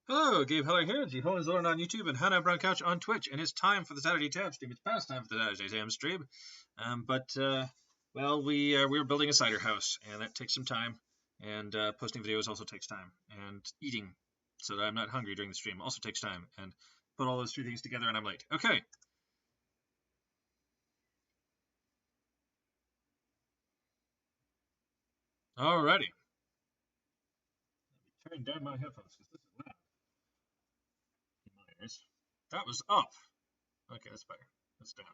Hello, Gabe Heller here, the Holy Lord on YouTube and Hannah Brown Couch on Twitch, and it's time for the Saturday Tab stream. It's past time for the Saturday Tab stream, well, we're building a cider house, and that takes some time, and posting videos also takes time, and eating so that I'm not hungry during the stream also takes time, and put all those three things together, and I'm late. Okay. Alrighty. Let me turn down my headphones because this is loud in my ears. That was up. Okay, that's better. That's down.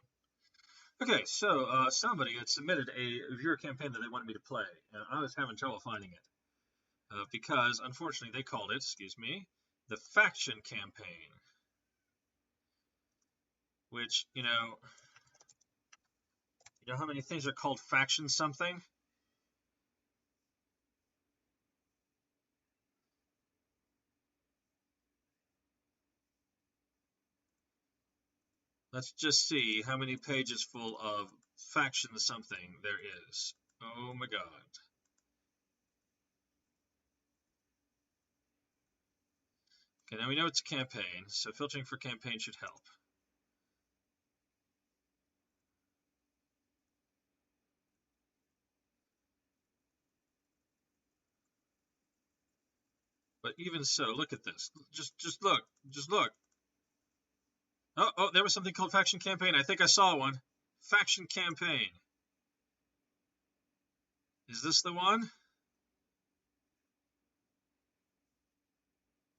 Okay, so somebody had submitted a viewer campaign that they wanted me to play, and I was having trouble finding it because, unfortunately, they called it, the faction campaign, which, you know how many things are called faction something? Let's just see how many pages full of faction something there is. Oh my god. Okay, now we know it's a campaign, so filtering for campaign should help. But even so, look at this. Just look. Just look. Oh, there was something called faction campaign. I think I saw one. Faction campaign. Is this the one?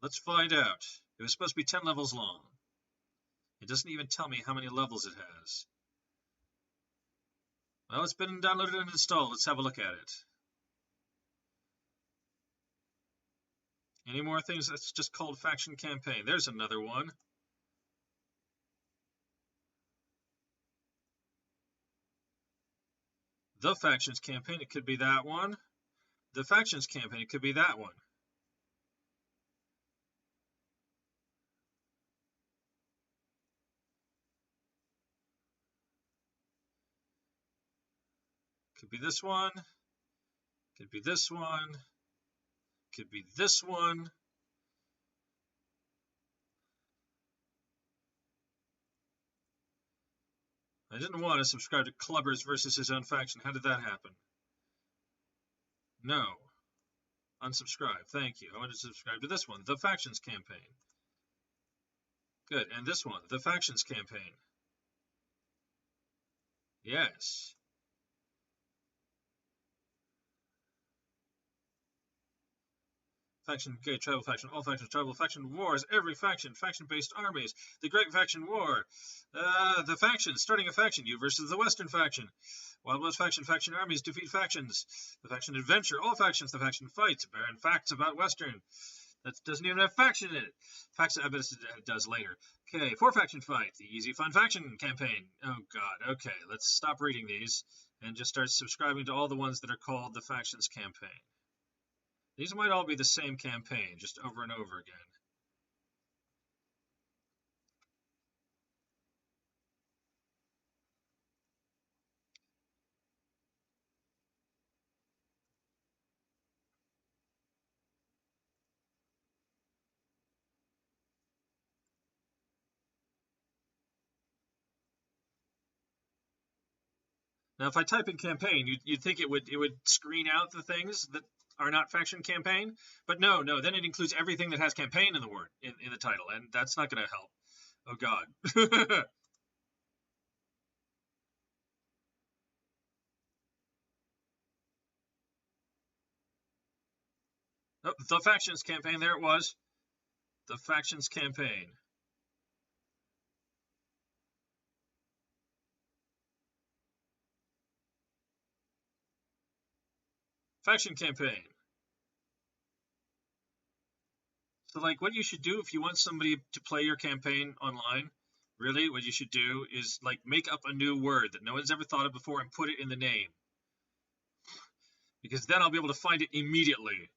Let's find out. It was supposed to be 10 levels long. It doesn't even tell me how many levels it has. Well, it's been downloaded and installed. Let's have a look at it. Any more things that's just called faction campaign? There's another one. The factions campaign, it could be that one. The factions campaign, it could be that one. Could be this one. Could be this one. Could be this one. I didn't want to subscribe to Clubbers versus his own faction. How did that happen? No. Unsubscribe. Thank you. I wanted to subscribe to this one, the factions campaign. Good. And this one, the factions campaign. Yes. Faction, okay, tribal faction, all factions, tribal faction wars, every faction, faction-based armies, the Great Faction War, the factions, starting a faction, you versus the Western faction, Wild West faction, faction armies, defeat factions, the faction adventure, all factions, the faction fights, barren facts about Western. That doesn't even have faction in it. Faction, I bet it does later. Okay, 4-faction fight, the easy fun faction campaign. Oh god, okay, let's stop reading these and just start subscribing to all the ones that are called the factions campaign. These might all be the same campaign, just over and over again. Now, if I type in campaign, you'd think it would screen out the things that are not faction campaign, but no, then it includes everything that has campaign in the word in the title, and that's not going to help. Oh god. Oh, the factions campaign, there it was. The factions campaign. Faction campaign. So, like, what you should do if you want somebody to play your campaign online, really, what you should do is, like, make up a new word that no one's ever thought of before and put it in the name. Because then I'll be able to find it immediately.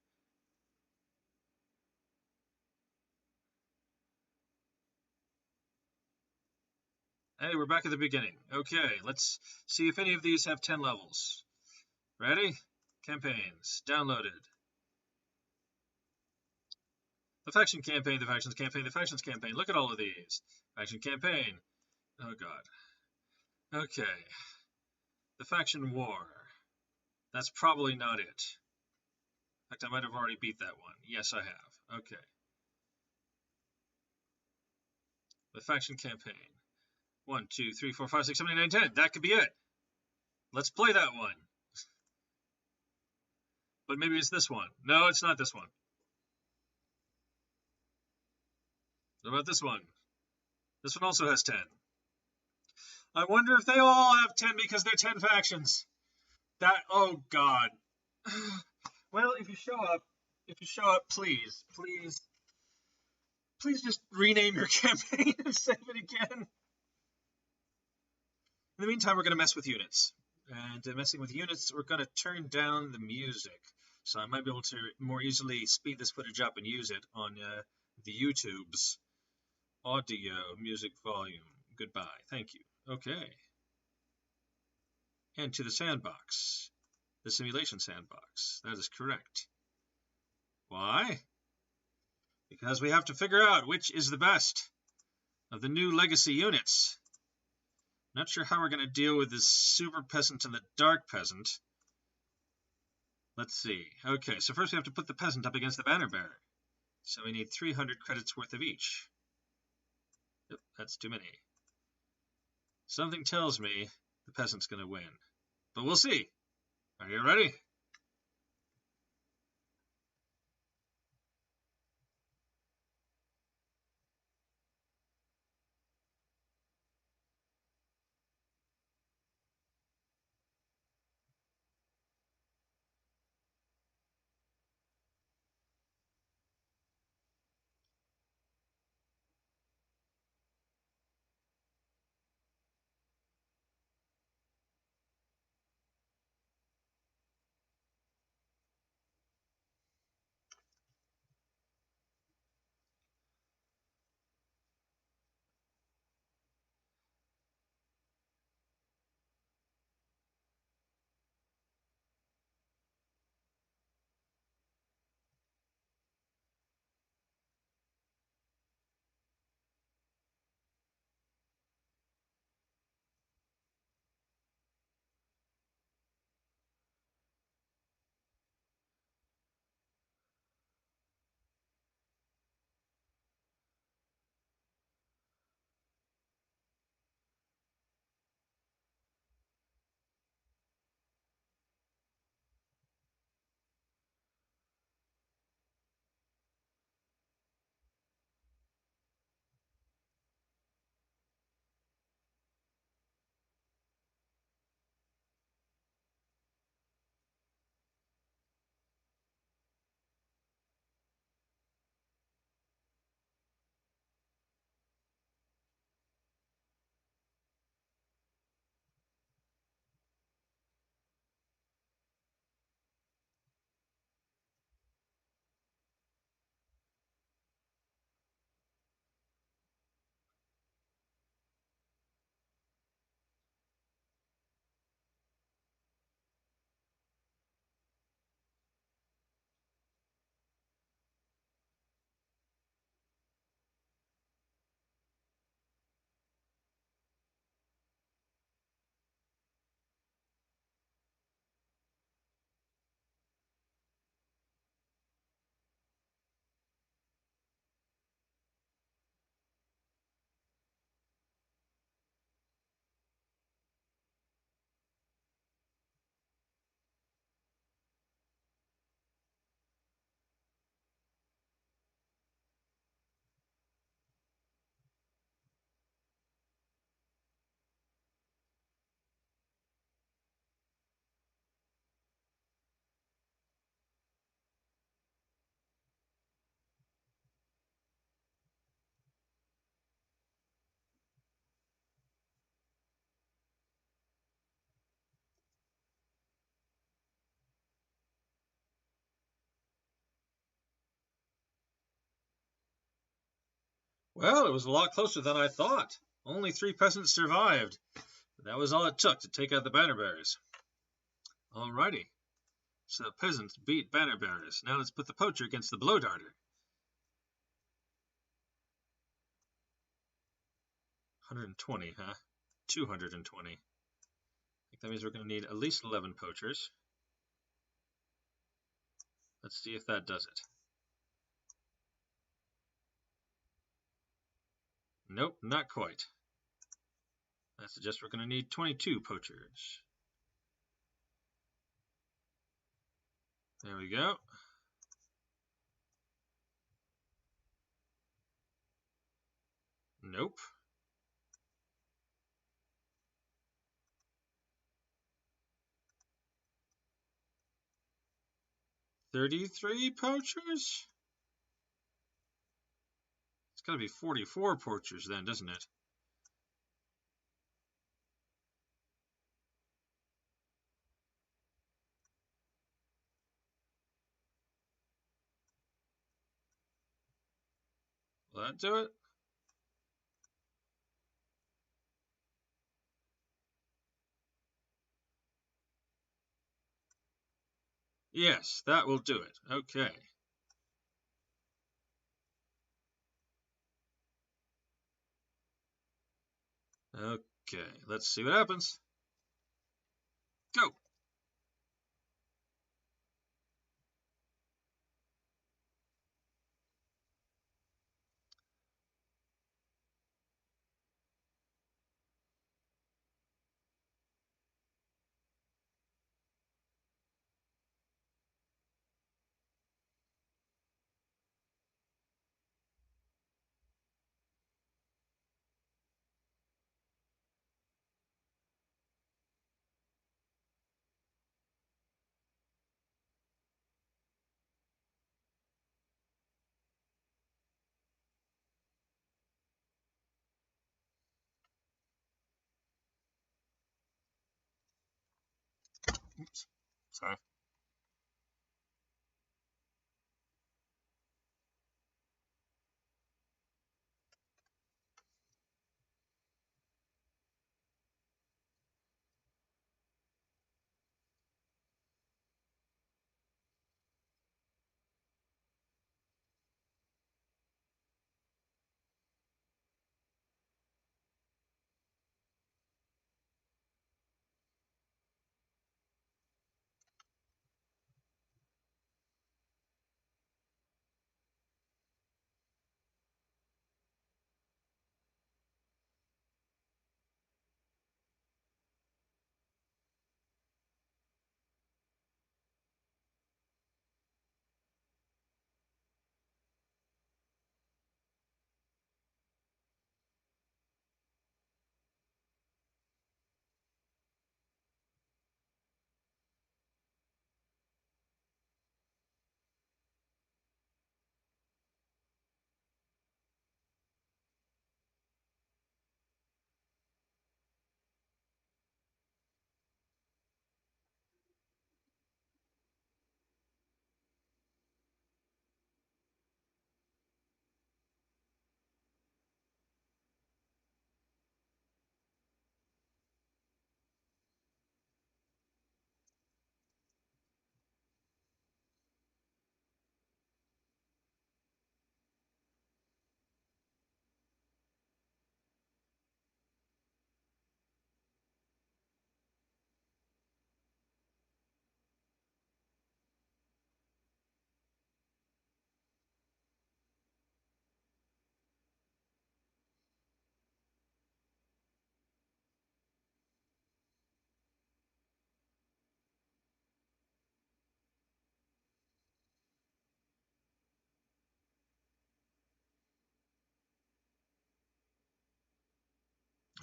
Hey, we're back at the beginning. Okay, let's see if any of these have 10 levels. Ready? Campaigns. Downloaded. The faction campaign, the factions campaign, the factions campaign. Look at all of these. Faction campaign. Oh, God. Okay. The faction war. That's probably not it. In fact, I might have already beat that one. Yes, I have. Okay. The faction campaign. 1, 2, 3, 4, 5, 6, 7, 8, 9, 10. That could be it. Let's play that one. But maybe it's this one. No, it's not this one. What about this one? This one also has 10. I wonder if they all have 10 because they're 10 factions. Oh God. Well, if you show up, please just rename your campaign and save it again. In the meantime, we're going to mess with units. And messing with units, we're going to turn down the music. So I might be able to more easily speed this footage up and use it on the YouTube's audio music volume. Goodbye. Thank you. Okay. And to the sandbox. The simulation sandbox. That is correct. Why? Because we have to figure out which is the best of the new legacy units. Not sure how we're going to deal with this super peasant and the dark peasant. Let's see. Okay, so first we have to put the peasant up against the banner bearer. So we need 300 credits worth of each. Yep, that's too many. Something tells me the peasant's going to win. But we'll see. Are you ready? Well, it was a lot closer than I thought. Only 3 peasants survived. That was all it took to take out the banner bearers. Alrighty. So peasants beat banner bearers. Now let's put the poacher against the blow darter. 120, huh? 220. I think that means we're going to need at least 11 poachers. Let's see if that does it. Nope, not quite. That suggests we're going to need 22 poachers. There we go. Nope. "33 poachers? It's got to be 44 poachers then, doesn't it? Will that do it? Yes, that will do it. Okay. Okay, let's see what happens. Go! Oops, sorry.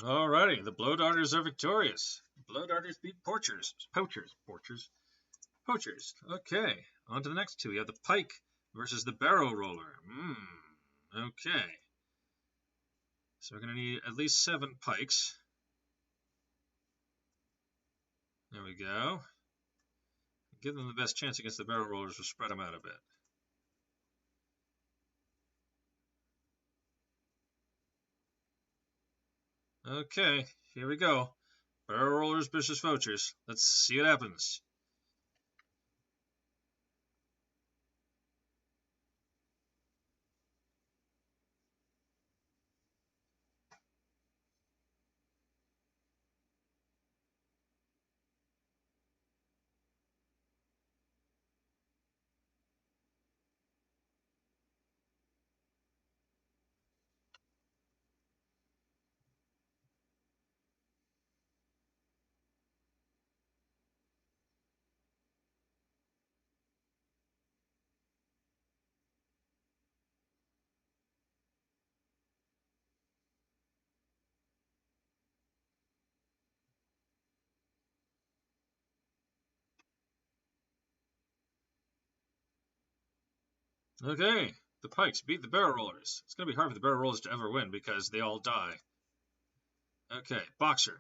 Alrighty, the blow darters are victorious. Blow darters beat poachers. Poachers. Okay, on to the next two. We have the pike versus the barrel roller. Okay. So we're going to need at least 7 pikes. There we go. Give them the best chance against the barrel rollers. We'll spread them out a bit. Okay, here we go. Barrel rollers versus poachers. Let's see what happens. Okay, the Pikes beat the Barrel Rollers. It's going to be hard for the Barrel Rollers to ever win because they all die. Okay, Boxer.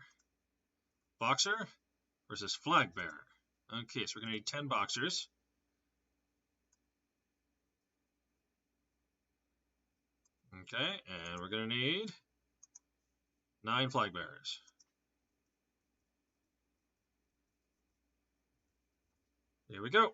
Boxer versus Flag Bearer. Okay, so we're going to need 10 Boxers. Okay, and we're going to need 9 Flag Bearers. Here we go.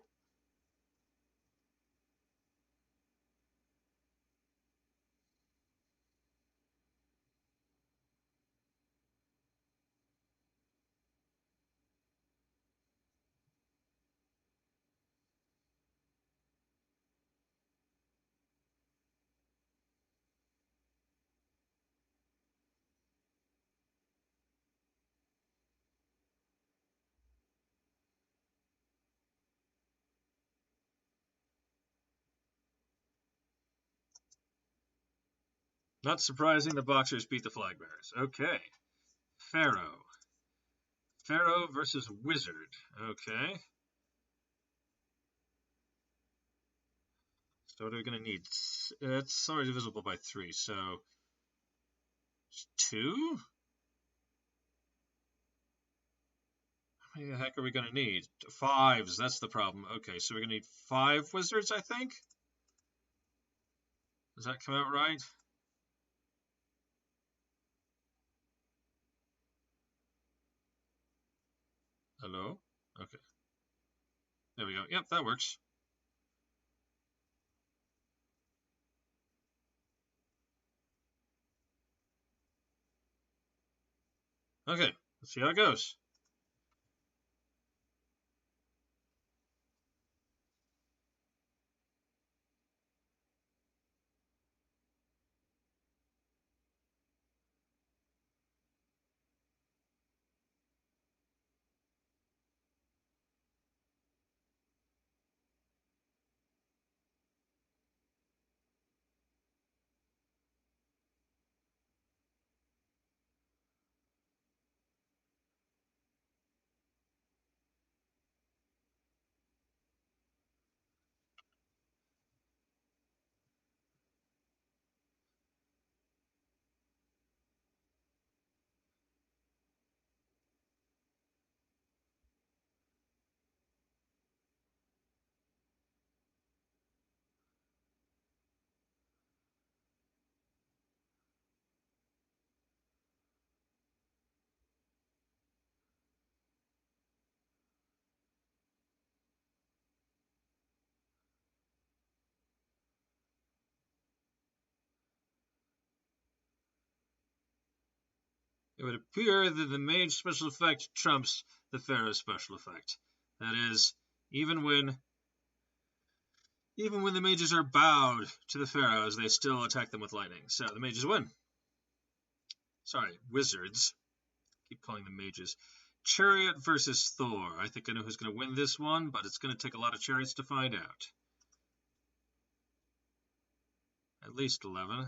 Not surprising, the Boxers beat the Flag Bearers. Okay, Pharaoh. Pharaoh versus Wizard. Okay. So what are we going to need? It's already divisible by 3, so 2? How many the heck are we going to need? 5s, that's the problem. Okay, so we're going to need 5 wizards, I think? Does that come out right? Hello? Okay. There we go. Yep, that works. Okay, let's see how it goes. It would appear that the mage special effect trumps the Pharaoh special effect. That is, even when the mages are bowed to the pharaohs, they still attack them with lightning. So the mages win. Sorry, wizards. Keep calling them mages. Chariot versus Thor. I think I know who's going to win this one, but it's going to take a lot of chariots to find out. At least 11.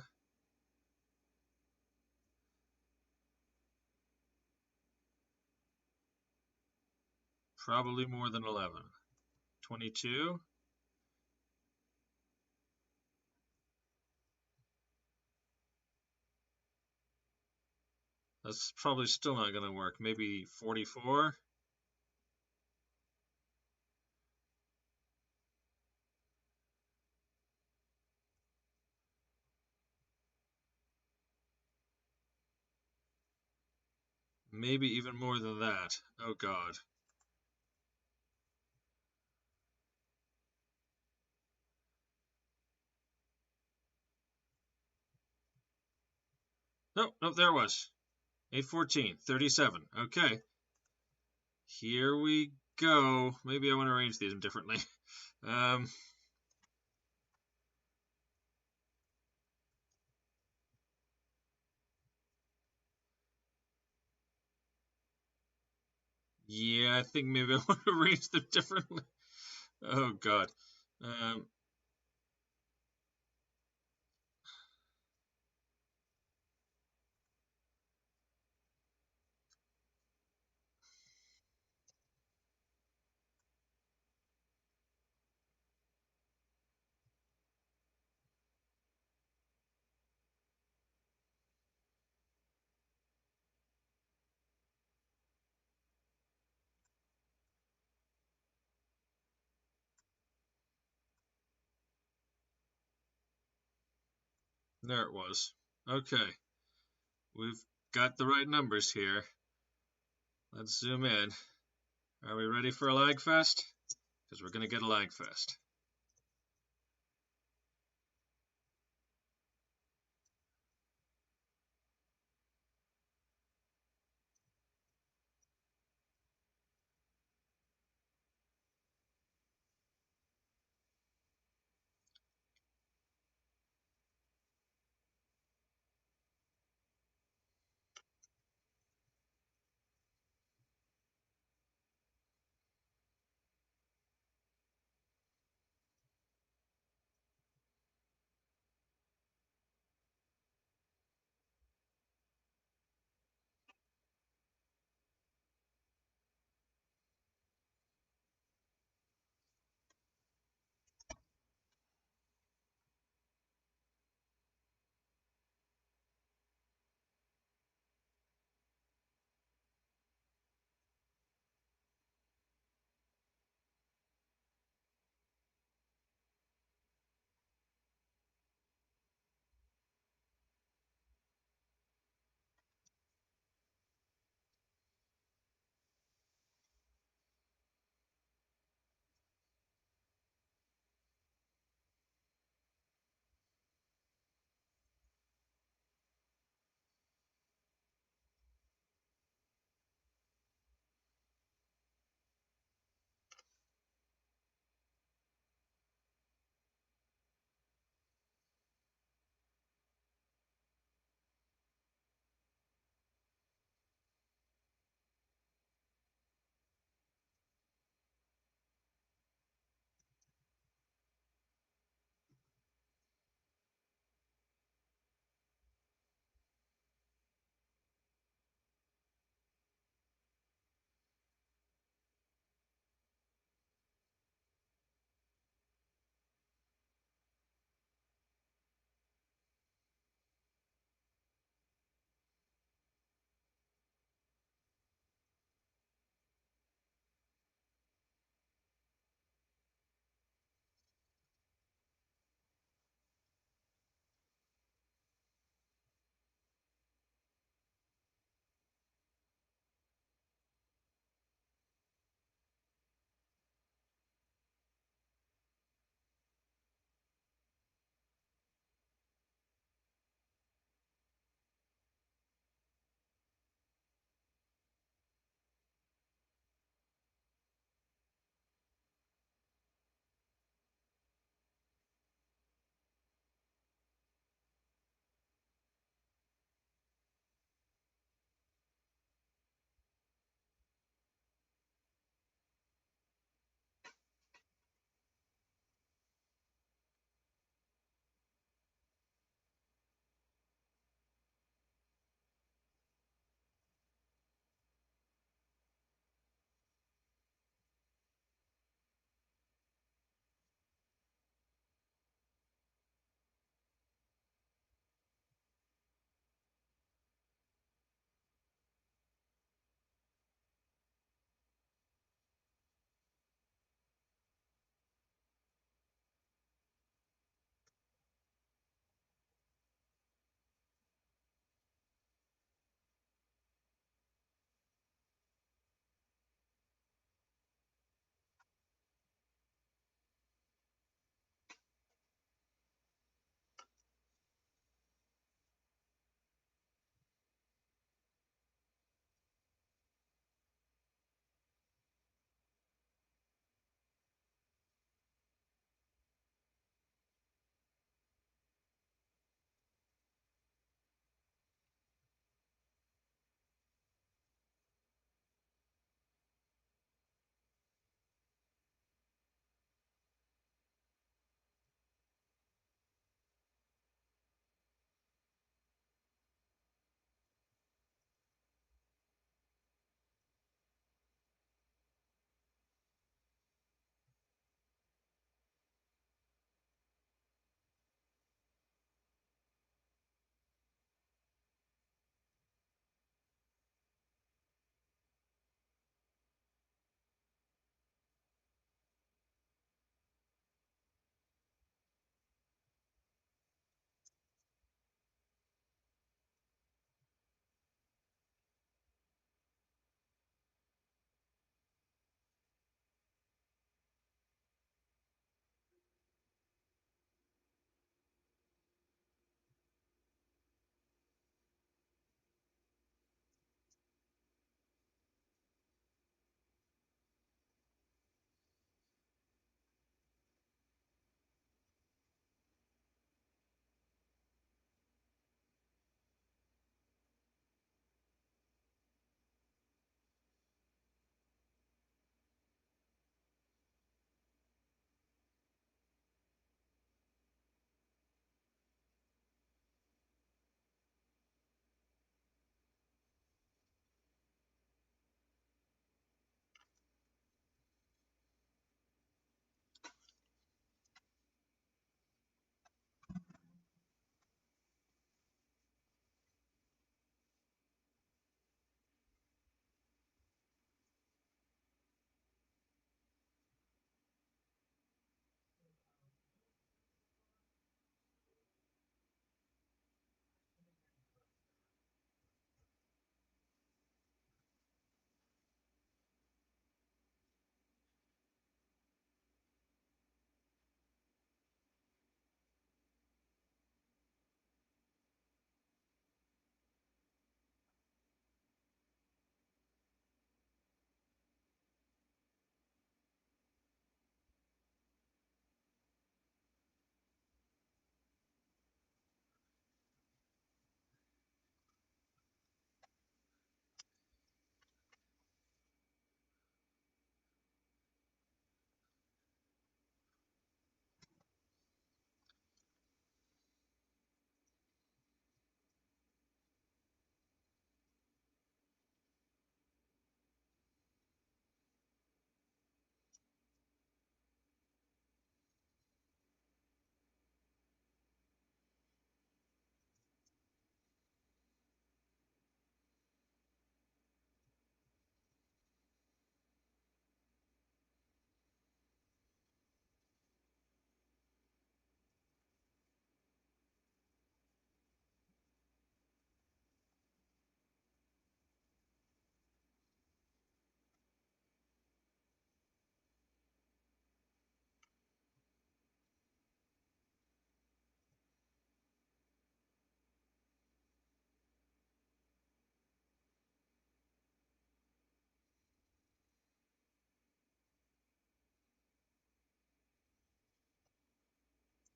Probably more than 11. 22. That's probably still not going to work. Maybe 44. Maybe even more than that. Oh god. Nope, nope, there it was. 814, 37. Okay. Here we go. Maybe I want to arrange these differently. Yeah, I think maybe I want to arrange them differently. Oh god. There it was. Okay. We've got the right numbers here. Let's zoom in. Are we ready for a lag fest? Because we're going to get a lag fest.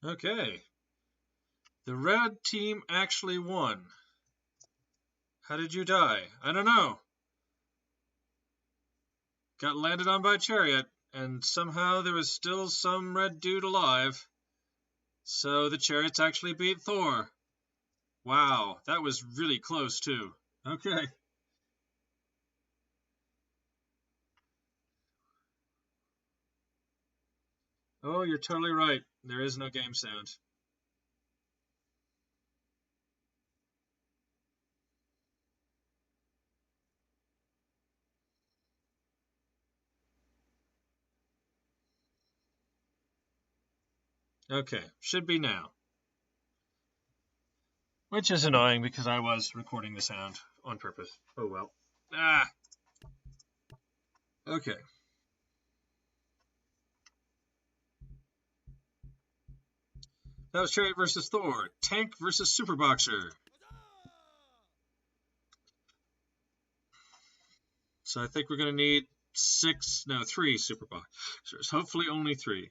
Okay. The red team actually won. How did you die? I don't know. Got landed on by a chariot, and somehow there was still some red dude alive. So the chariots actually beat Thor. Wow, that was really close too. Okay. Oh, you're totally right. There is no game sound. Okay, should be now. Which is annoying because I was recording the sound on purpose. Oh well. Ah. Okay. That was Chariot versus Thor. Tank versus Super Boxer. So I think we're going to need three Super Boxers. Hopefully only three.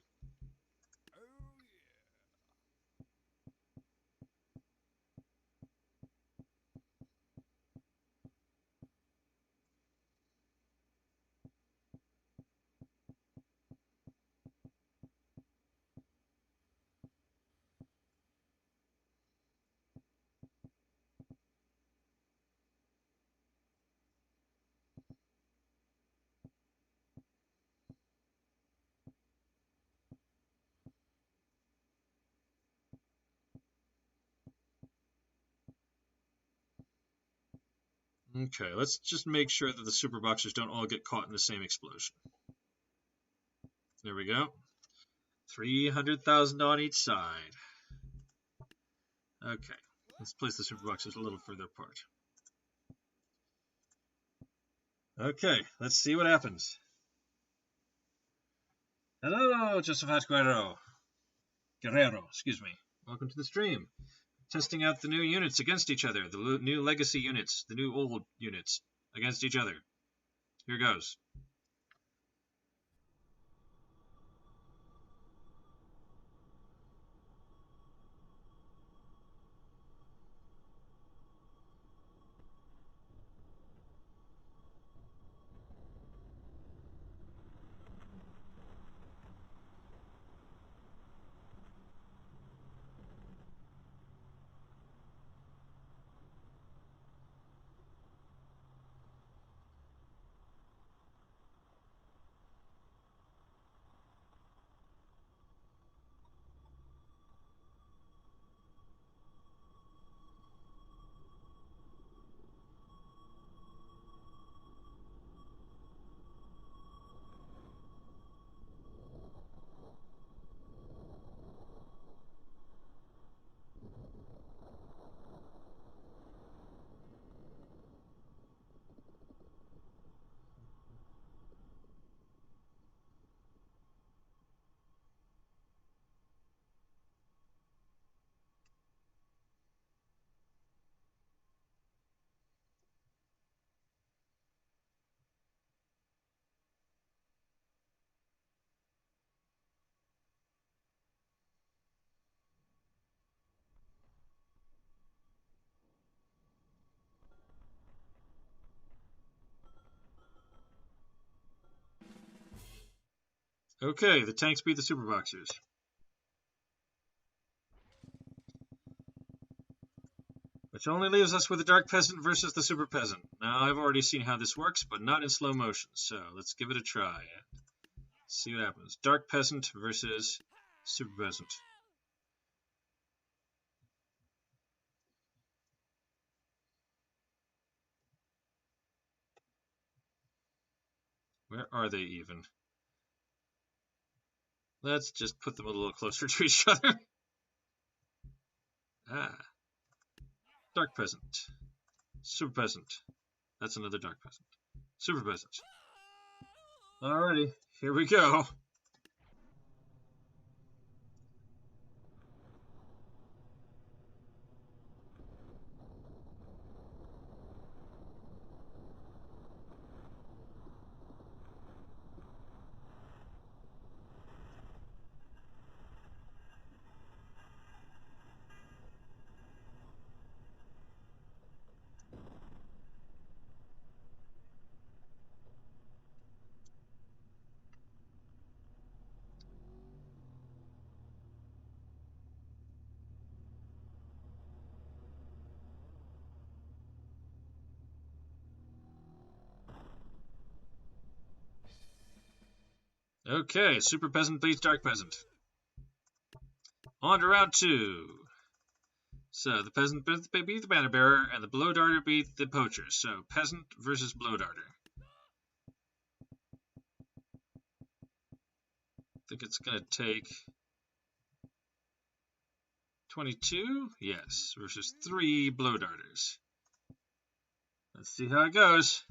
Okay, let's just make sure that the Super Boxers don't all get caught in the same explosion. There we go. 300,000 on each side. Okay, let's place the Super Boxers a little further apart. Okay, let's see what happens. Hello, Josephat Guerrero, excuse me. Welcome to the stream. Testing out the new units against each other, the new legacy units, the new old units against each other. Here goes. Okay, the tanks beat the Super Boxers. Which only leaves us with the Dark Peasant versus the Super Peasant. Now, I've already seen how this works, but not in slow motion, so let's give it a try. See what happens. Dark Peasant versus Super Peasant. Where are they even? Let's just put them a little closer to each other. Ah. Dark Peasant. Super Peasant. That's another Dark Peasant. Super Peasant. Alrighty, here we go. Okay, Super Peasant beats Dark Peasant. On to round 2. So the Peasant beat the Banner Bearer, and the Blow Darter beat the Poacher. So Peasant versus Blow Darter. I think it's going to take 22, yes, versus 3 Blow Darters. Let's see how it goes.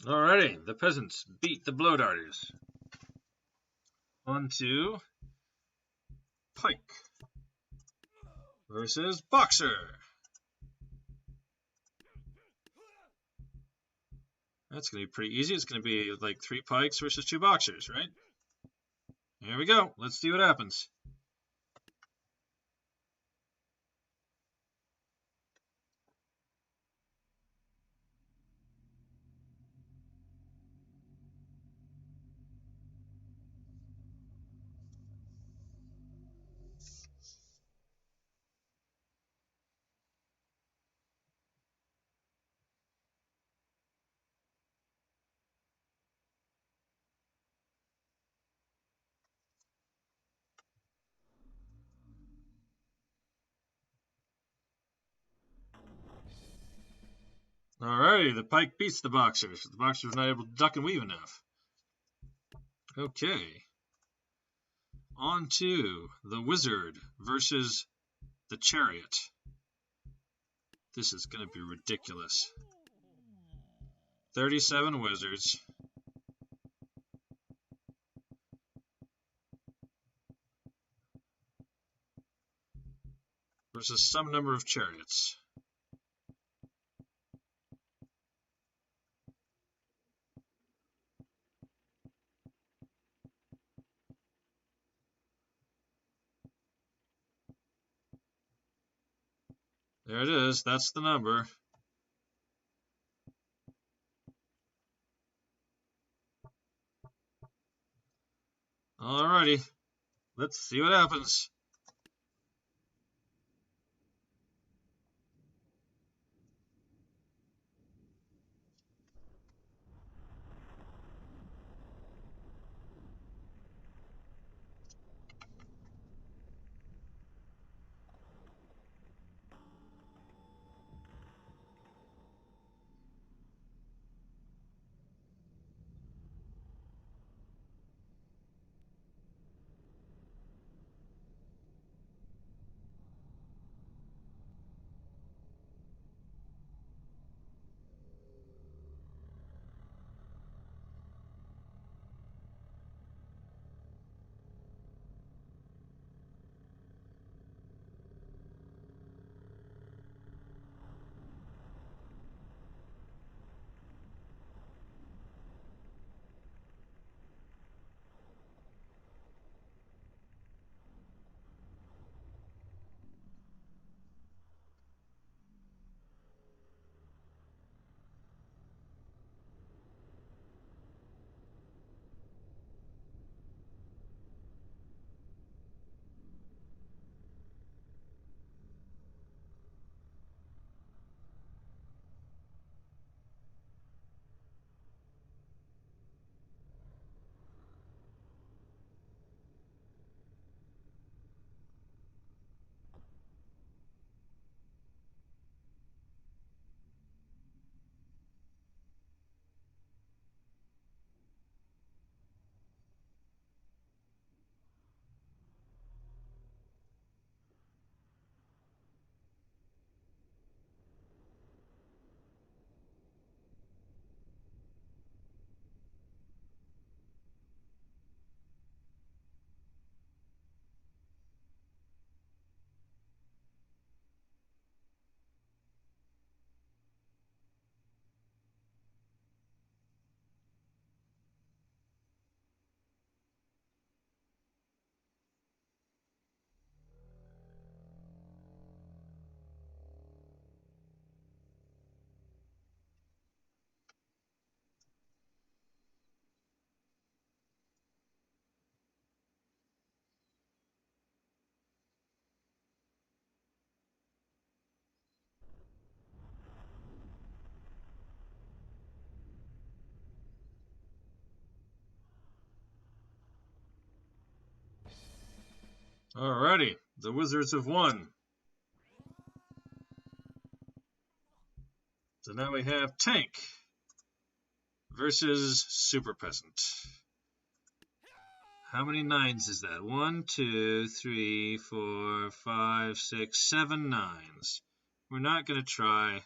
Alrighty, the Peasants beat the Blow Darters. On to Pike versus Boxer. That's going to be pretty easy. It's going to be like 3 Pikes versus 2 Boxers, right? Here we go. Let's see what happens. Alrighty, the Pike beats the Boxers. The Boxers were not able to duck and weave enough. Okay. On to the Wizard versus the Chariot. This is going to be ridiculous. 37 Wizards versus some number of Chariots. There it is. That's the number. Alrighty. Let's see what happens. Alrighty, the Wizards have won. So now we have Tank versus Super Peasant. How many nines is that? 1, 2, 3, 4, 5, 6, 7 nines. We're not going to try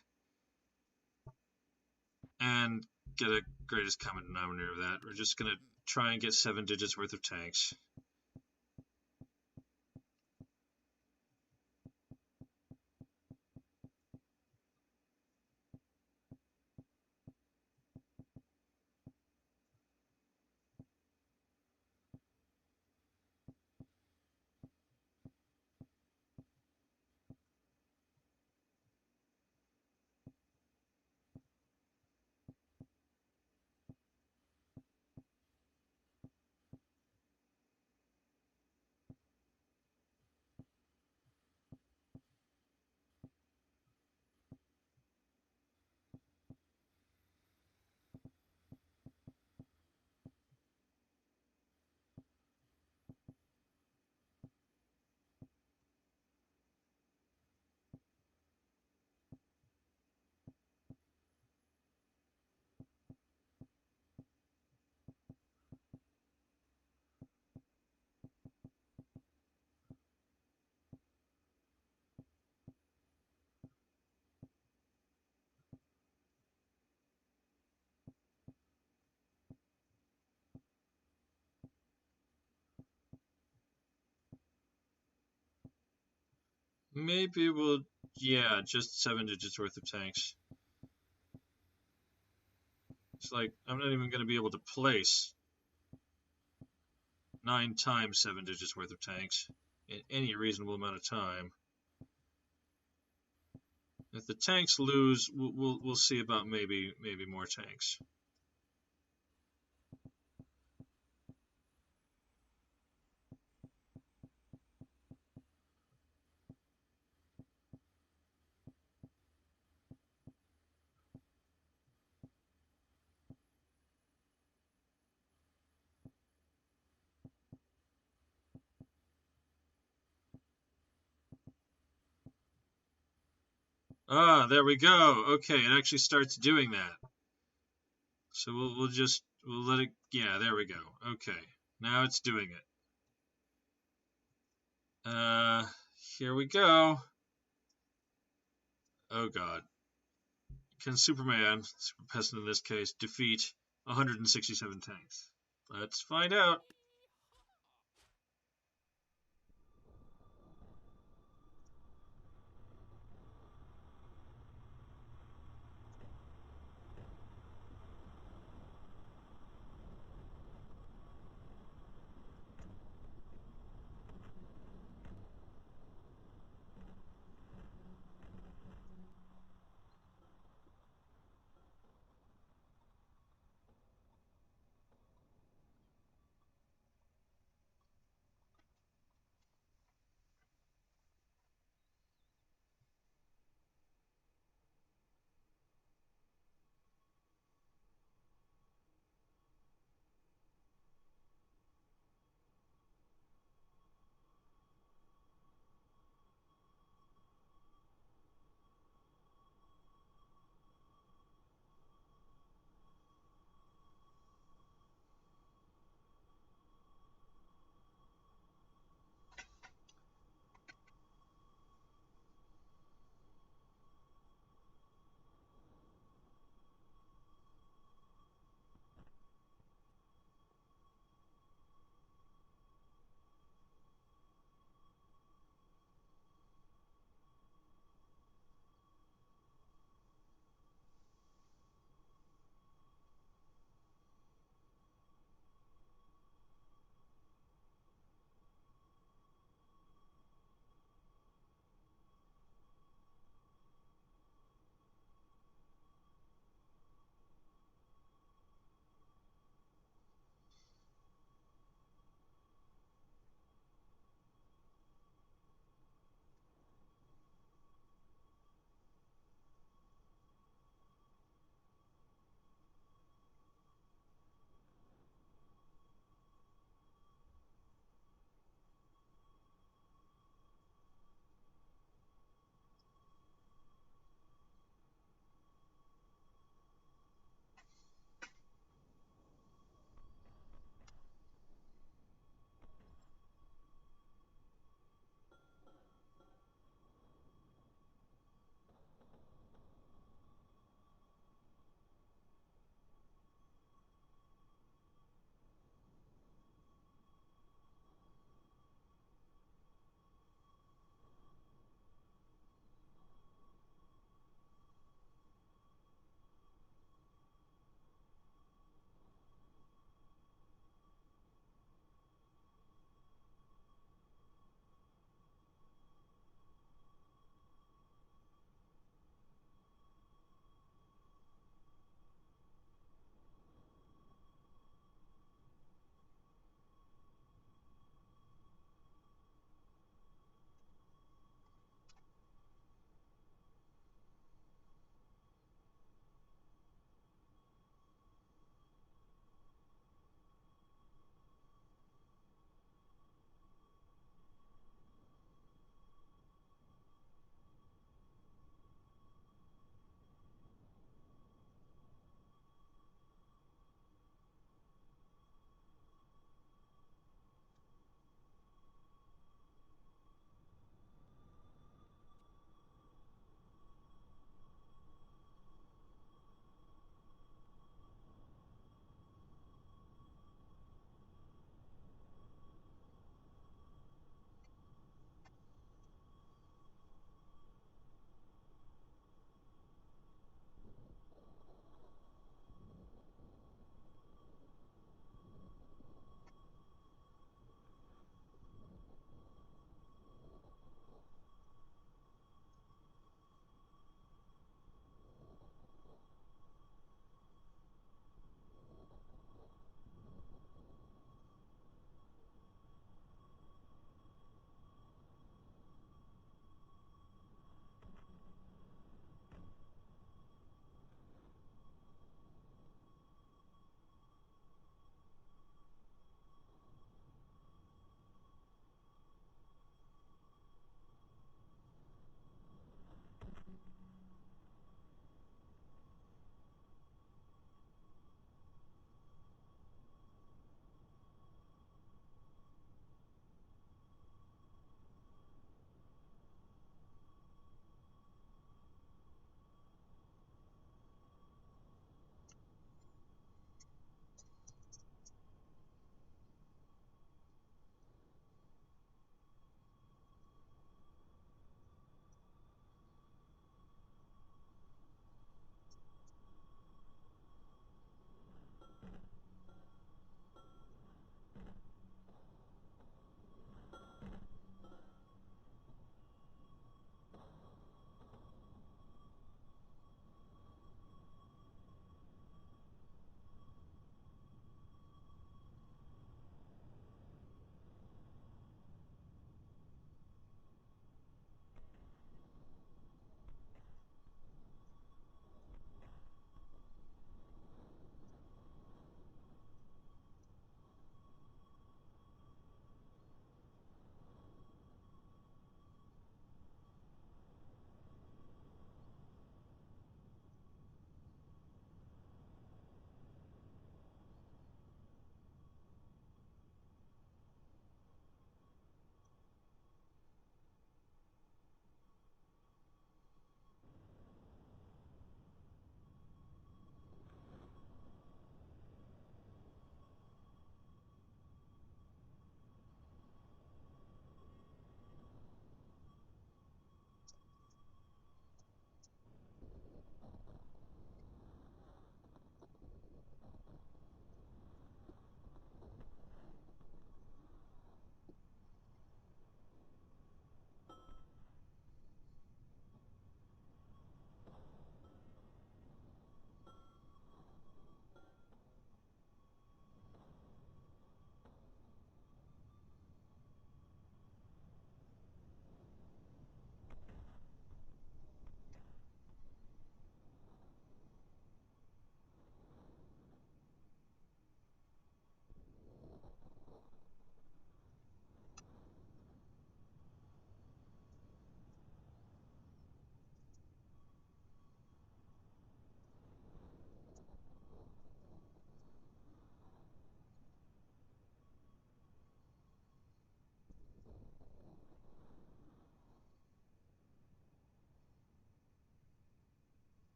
and get a greatest common denominator of that. We're just going to try and get 7 digits worth of tanks. Maybe we'll, yeah, just 7 digits worth of tanks. It's like, I'm not even going to be able to place 9 times 7 digits worth of tanks in any reasonable amount of time. If the tanks lose, we'll see about maybe more tanks. Ah, there we go. Okay, it actually starts doing that. So we'll let it, yeah, there we go. Okay, now it's doing it. Here we go. Oh God. Can Superman, Super Peasant in this case, defeat 167 tanks? Let's find out.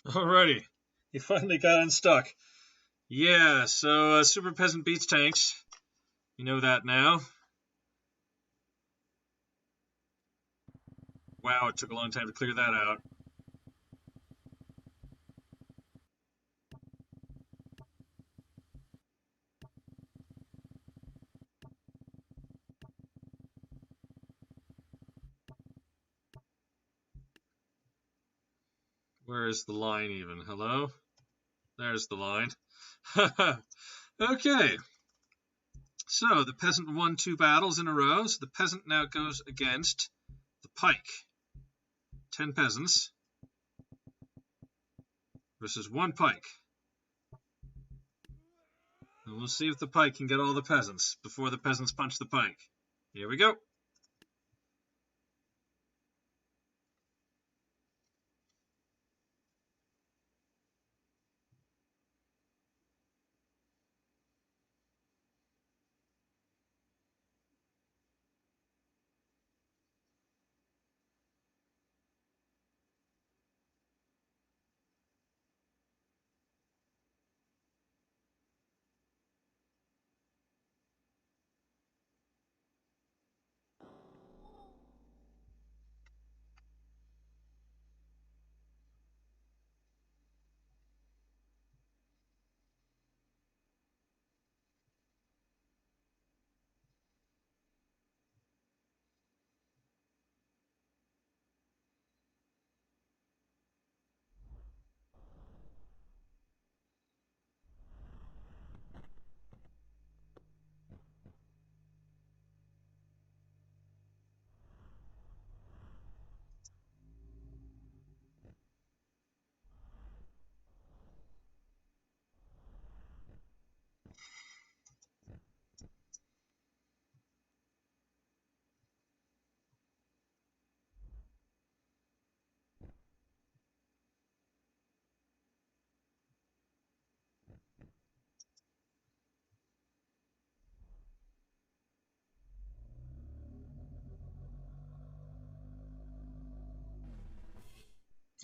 Alrighty, he finally got unstuck. Yeah, so Super Peasant beats tanks. You know that now. Wow, it took a long time to clear that out. Where is the line even? Hello? There's the line. Okay. So the peasant won 2 battles in a row. So the peasant now goes against the pike. 10 peasants versus 1 pike. And we'll see if the pike can get all the peasants before the peasants punch the pike. Here we go.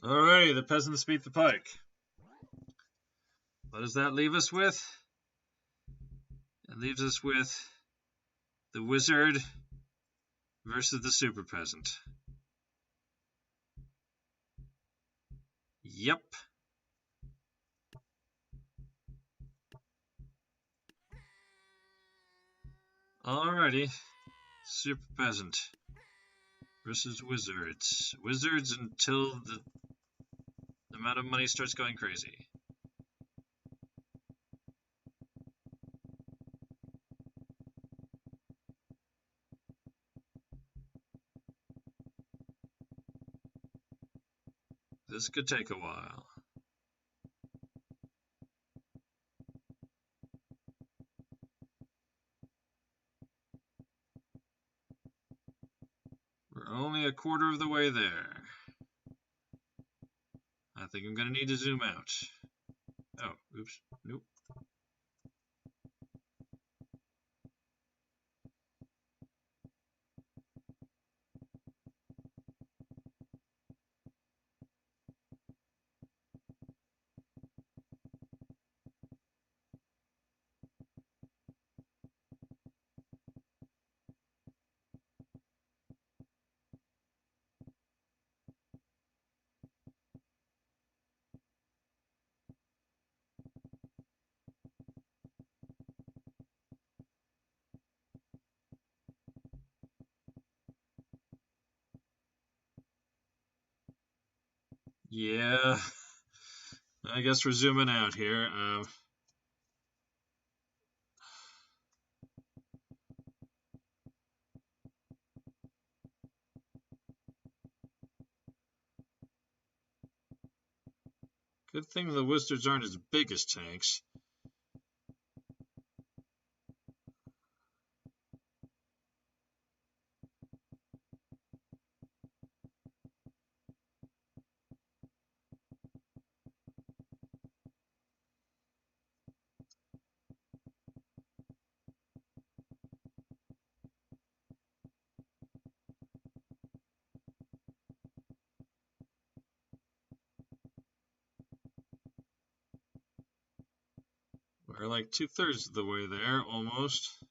Alrighty, the peasants beat the pike. What does that leave us with? It leaves us with the wizard versus the super peasant. Yep. Alrighty. Super peasant versus wizards. Wizards until the amount of money starts going crazy. This could take a while. We're only a quarter of the way there. I think I'm going to need to zoom out. Oh, oops. Nope. Yeah, I guess we're zooming out here. Good thing the wizards aren't as big as tanks. We're like 2/3 of the way there, almost.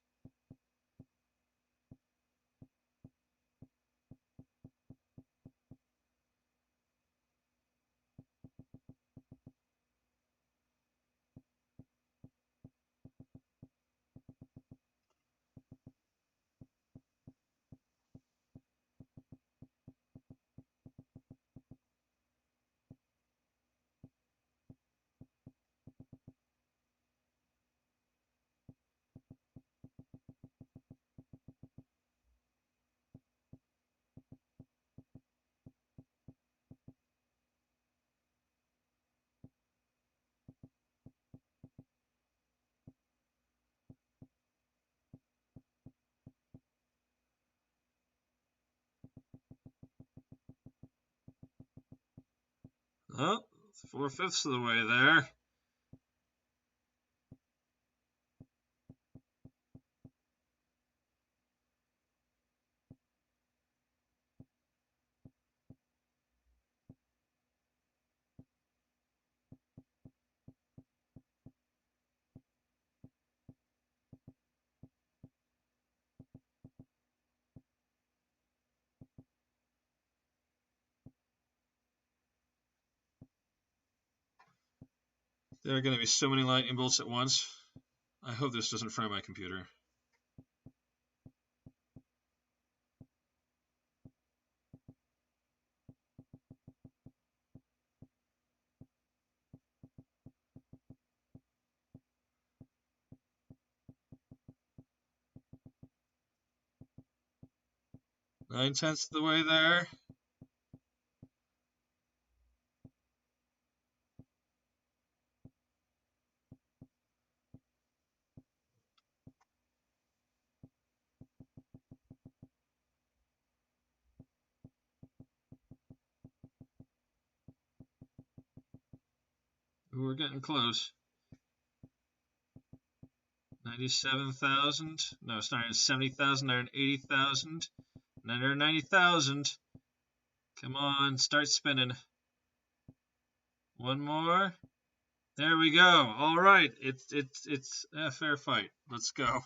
Oh, 4/5 of the way there. There are going to be so many lightning bolts at once. I hope this doesn't fry my computer. Nine-tenths of the way there. Ooh, we're getting close. 97,000. No, it's 970,000, 980,000, 990,000. Come on, start spinning. One more. There we go. All right, it's a fair fight. Let's go.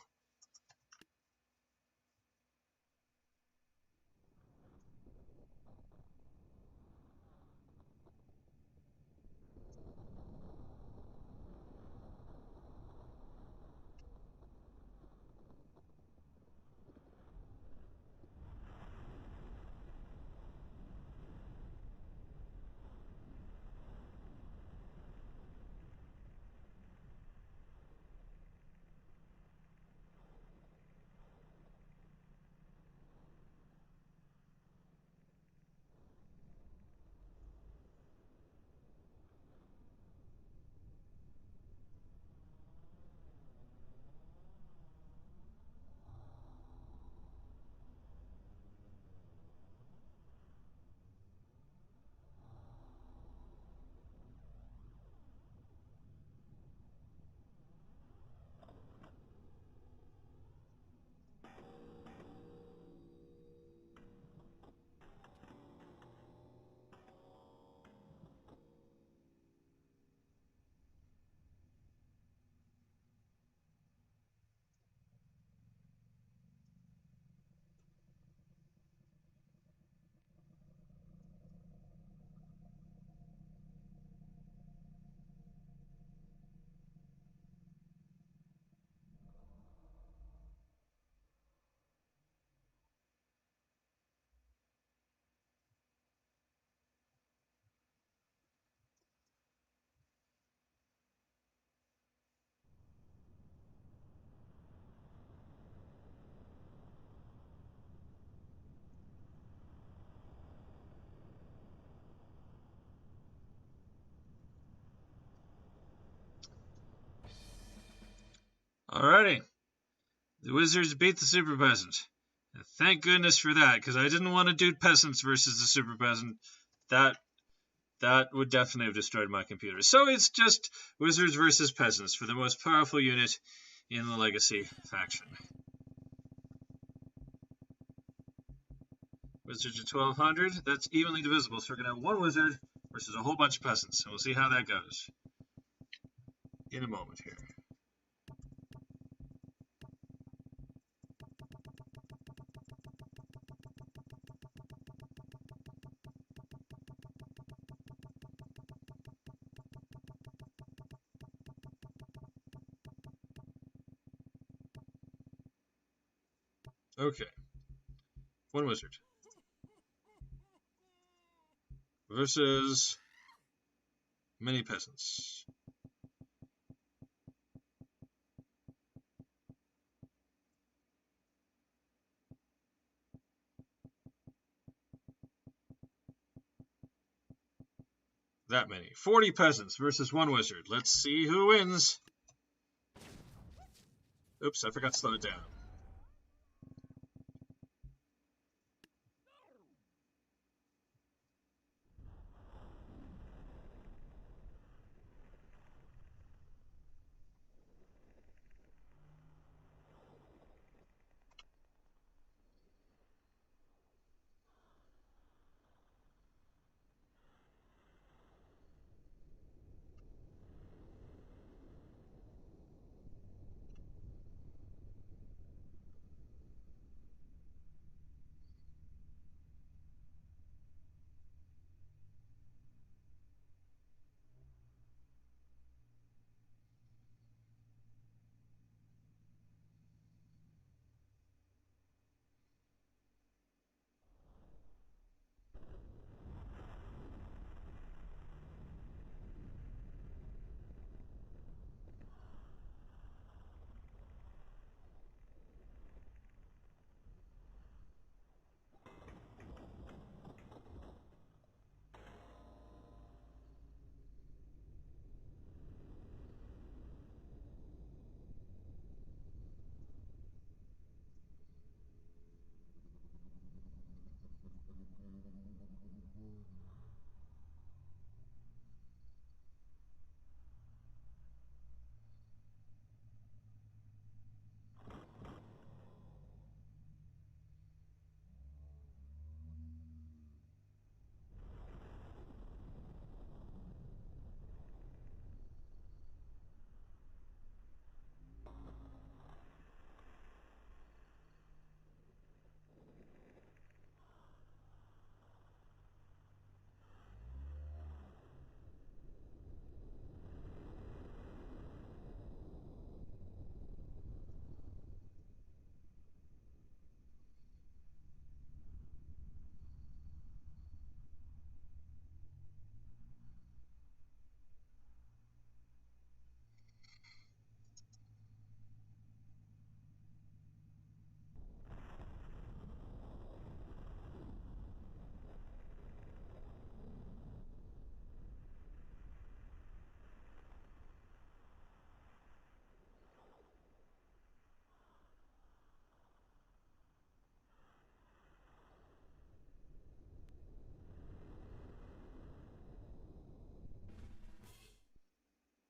Alrighty. The Wizards beat the Super Peasant. And thank goodness for that, because I didn't want to do Peasants versus the Super Peasant. That would definitely have destroyed my computer. So it's just Wizards versus Peasants for the most powerful unit in the Legacy faction. Wizards are 1,200. That's evenly divisible, so we're going to have one Wizard versus a whole bunch of Peasants. And we'll see how that goes in a moment here. Okay. One wizard. Versus many peasants. That many. 40 peasants versus one wizard. Let's see who wins. Oops, I forgot to slow it down.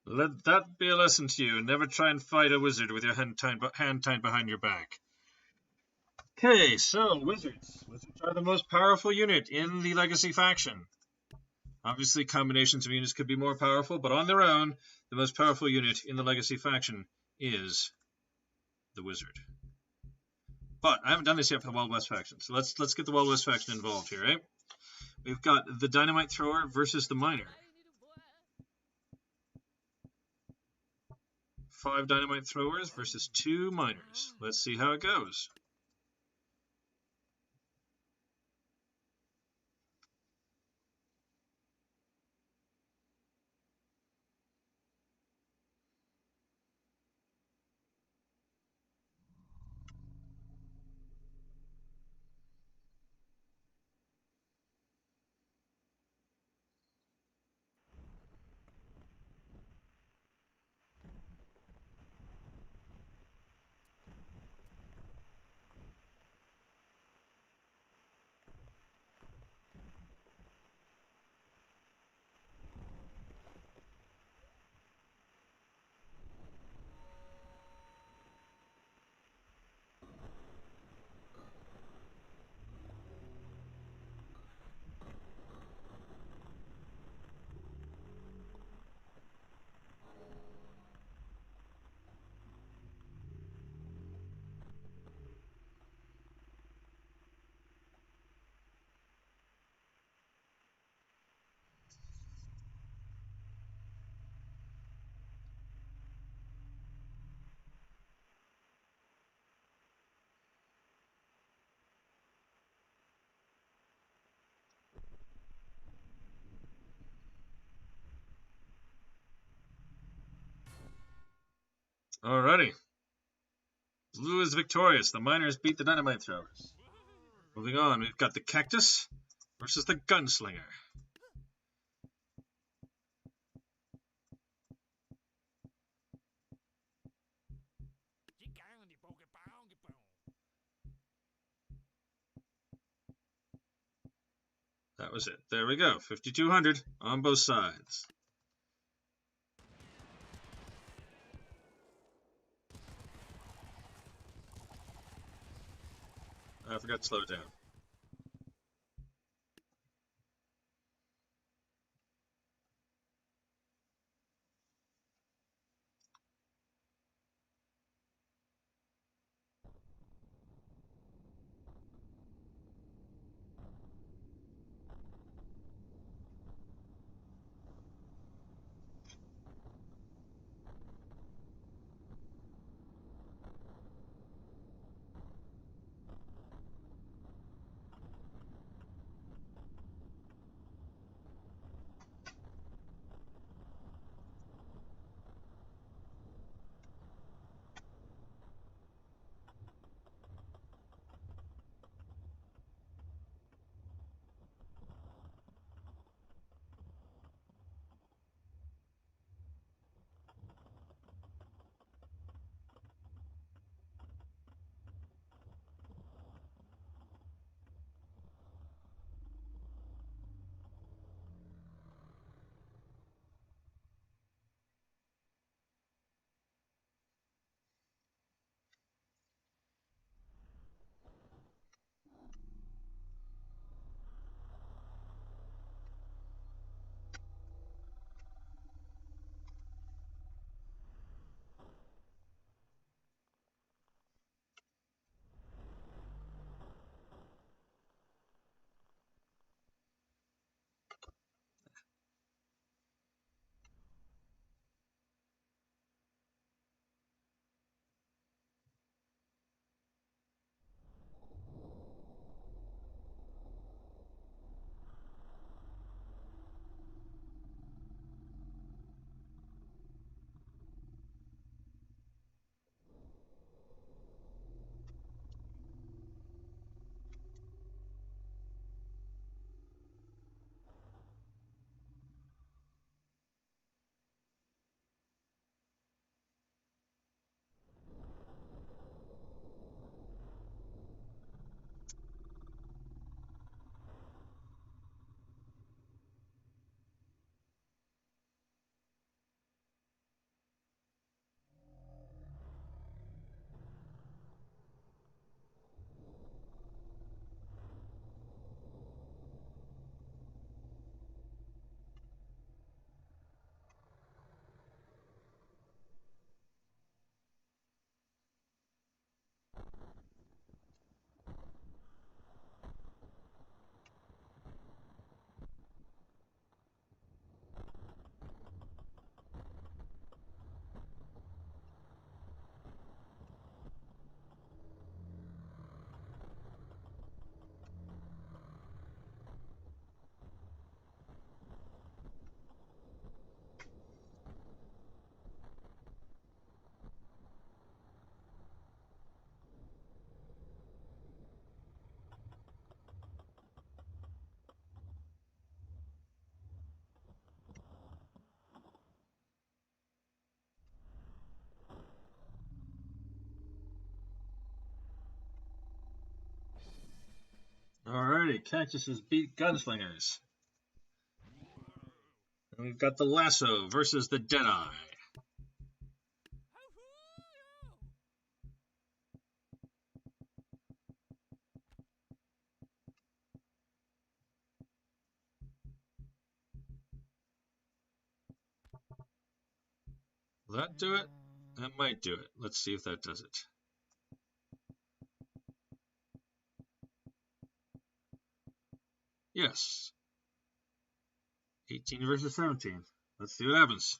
Let that be a lesson to you. Never try and fight a wizard with your hand tied behind your back. Okay, so wizards. Wizards are the most powerful unit in the Legacy faction. Obviously, combinations of units could be more powerful, but on their own, the most powerful unit in the Legacy faction is the wizard. But I haven't done this yet for the Wild West faction, so let's get the Wild West faction involved here, right? We've got the dynamite thrower versus the miner. 5 dynamite throwers versus 2 miners. Let's see how it goes. Alrighty. Blue is victorious. The miners beat the dynamite throwers. Moving on, we've got the cactus versus the gunslinger. That was it. There we go. 5,200 on both sides. I forgot to slow it down. Alrighty, cactuses beat gunslingers. And we've got the lasso versus the deadeye. Will that do it? That might do it. Let's see if that does it. Yes. 18 versus 17. Let's see what happens.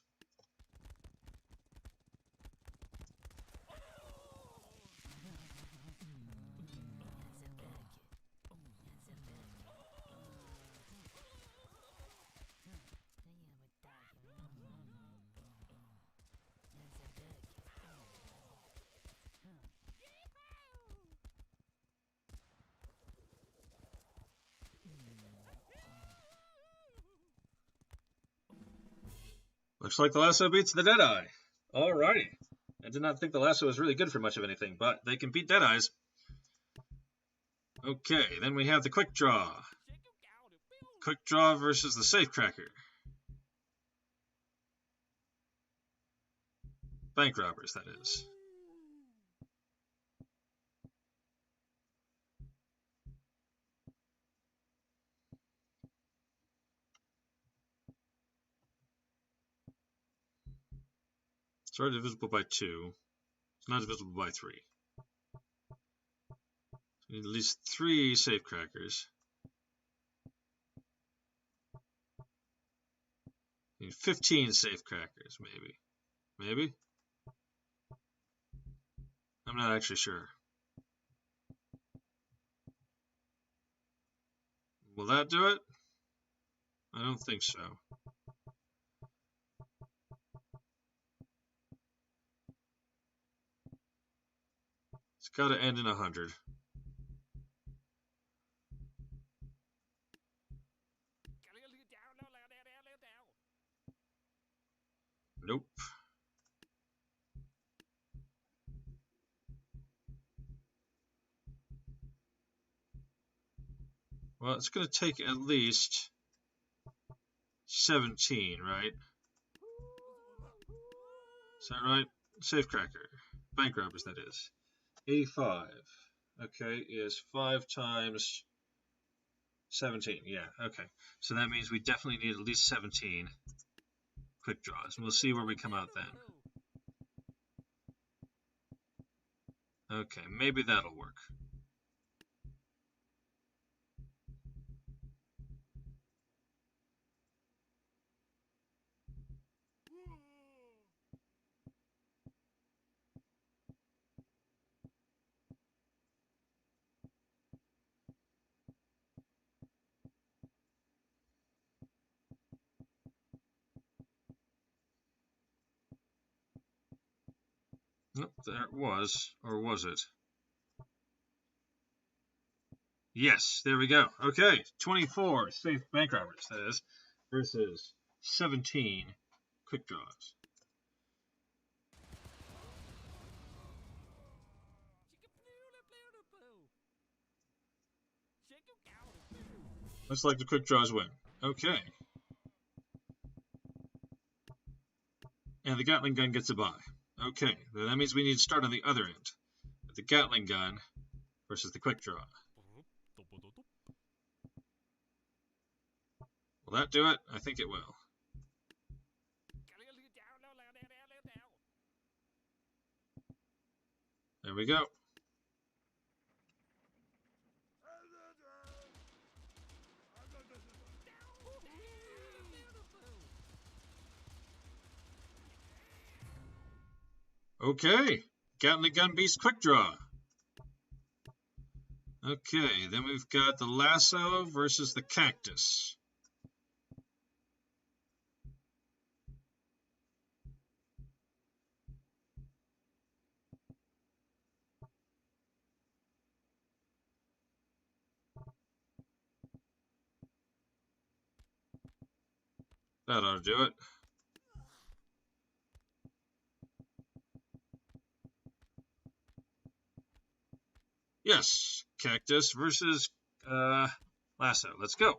Looks like the lasso beats the Deadeye. Alrighty. I did not think the lasso was really good for much of anything, but they can beat Deadeyes. Okay, then we have the quick draw. Quick draw versus the safecracker. Bank robbers, that is. It's already divisible by 2. It's not divisible by 3. So we need at least 3 safecrackers. We need 15 safecrackers, maybe. Maybe? I'm not actually sure. Will that do it? I don't think so. It's got to end in 100. Nope. Well, it's going to take at least 17, right? Is that right? Safecracker. Bank robbers, that is. 85. Okay, is 5 times 17. Yeah, okay. So that means we definitely need at least 17 quick draws. And we'll see where we come out then. Okay, maybe that'll work. Nope, there it was. Or was it? Yes, there we go. Okay, 24 safe bank robbers, that is, versus 17 quick draws. Looks like the quick draws win. Okay. And the Gatling gun gets a buy. Okay, then that means we need to start on the other end. With the Gatling gun versus the quick draw. Will that do it? I think it will. There we go. Okay, Gatling gun beats quick draw. Okay, then we've got the lasso versus the cactus. That ought to do it. Yes, cactus versus lasso. Let's go.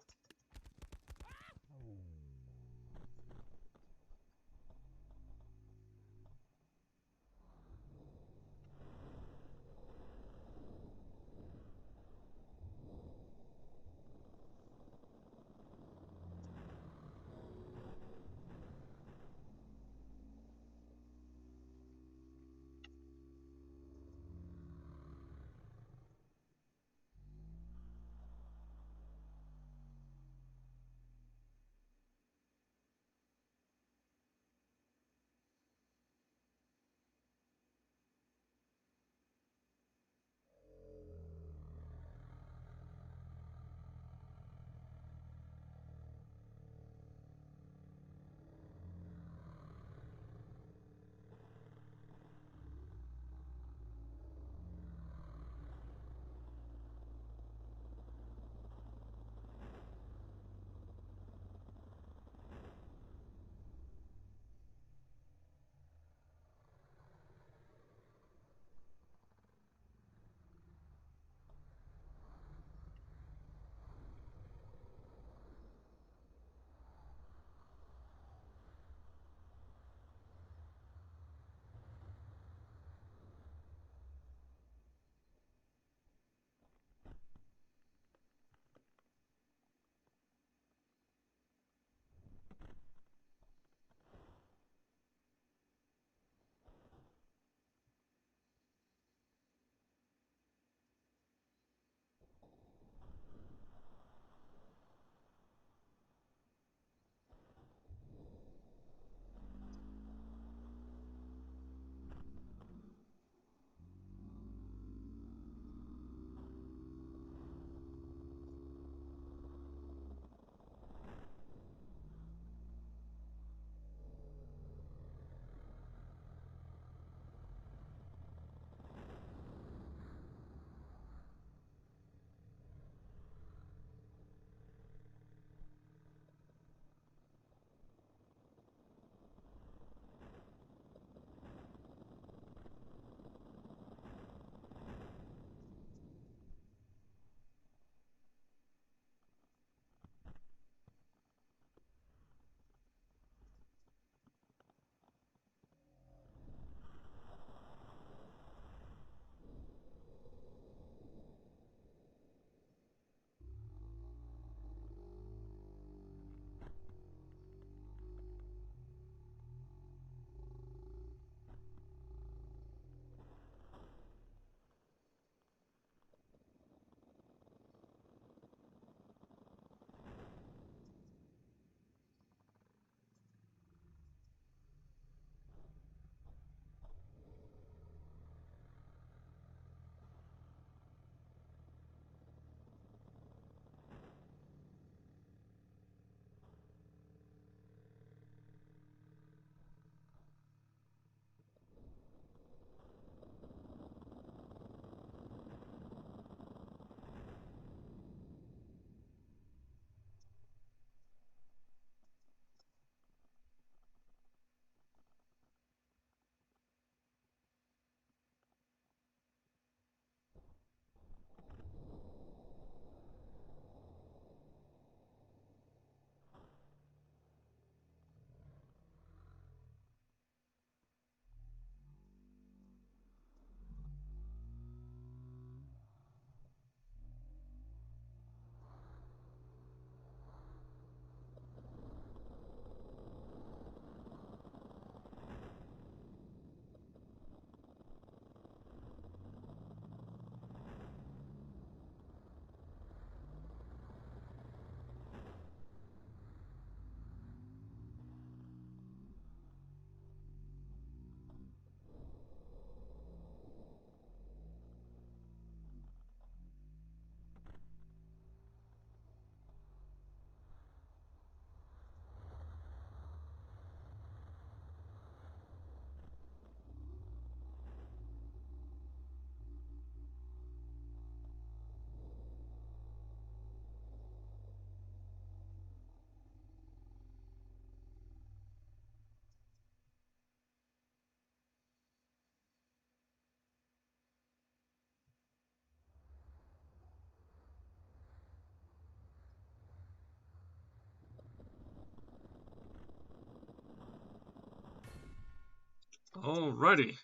Alrighty.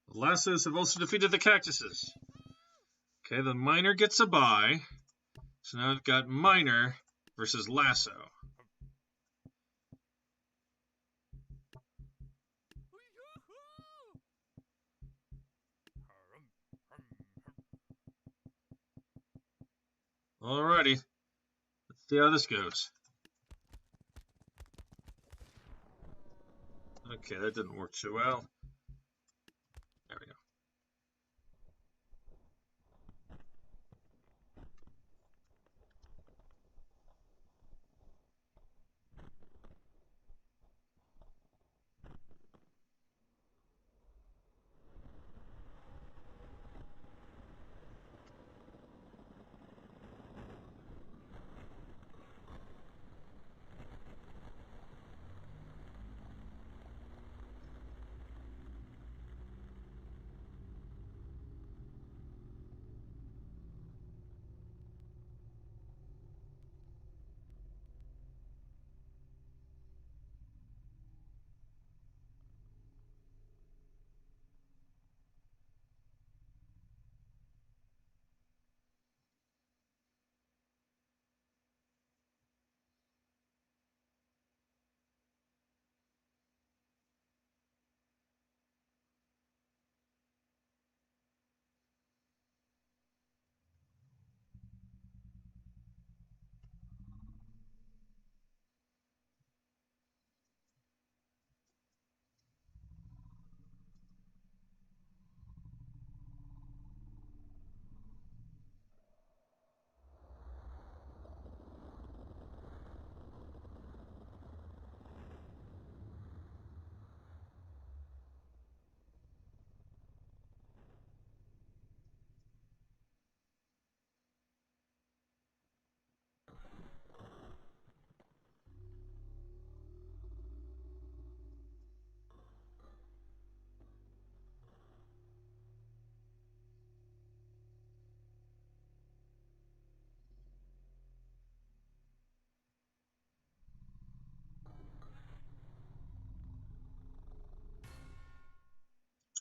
The lassos have also defeated the cactuses. Okay, the miner gets a bye. So now I've got miner versus lasso. Alrighty. Let's see how this goes. Okay, that didn't work so well. There we go.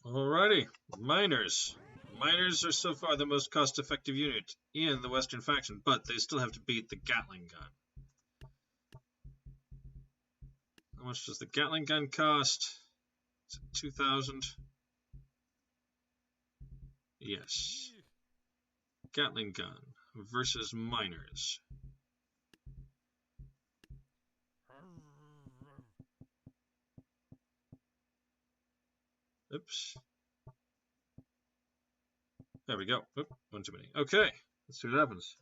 Alrighty, miners. Miners are so far the most cost-effective unit in the Western faction, but they still have to beat the Gatling gun. How much does the Gatling gun cost? Is it 2,000? Yes. Gatling gun versus miners. Oops. There we go. Oop, one too many. Okay, let's see what happens.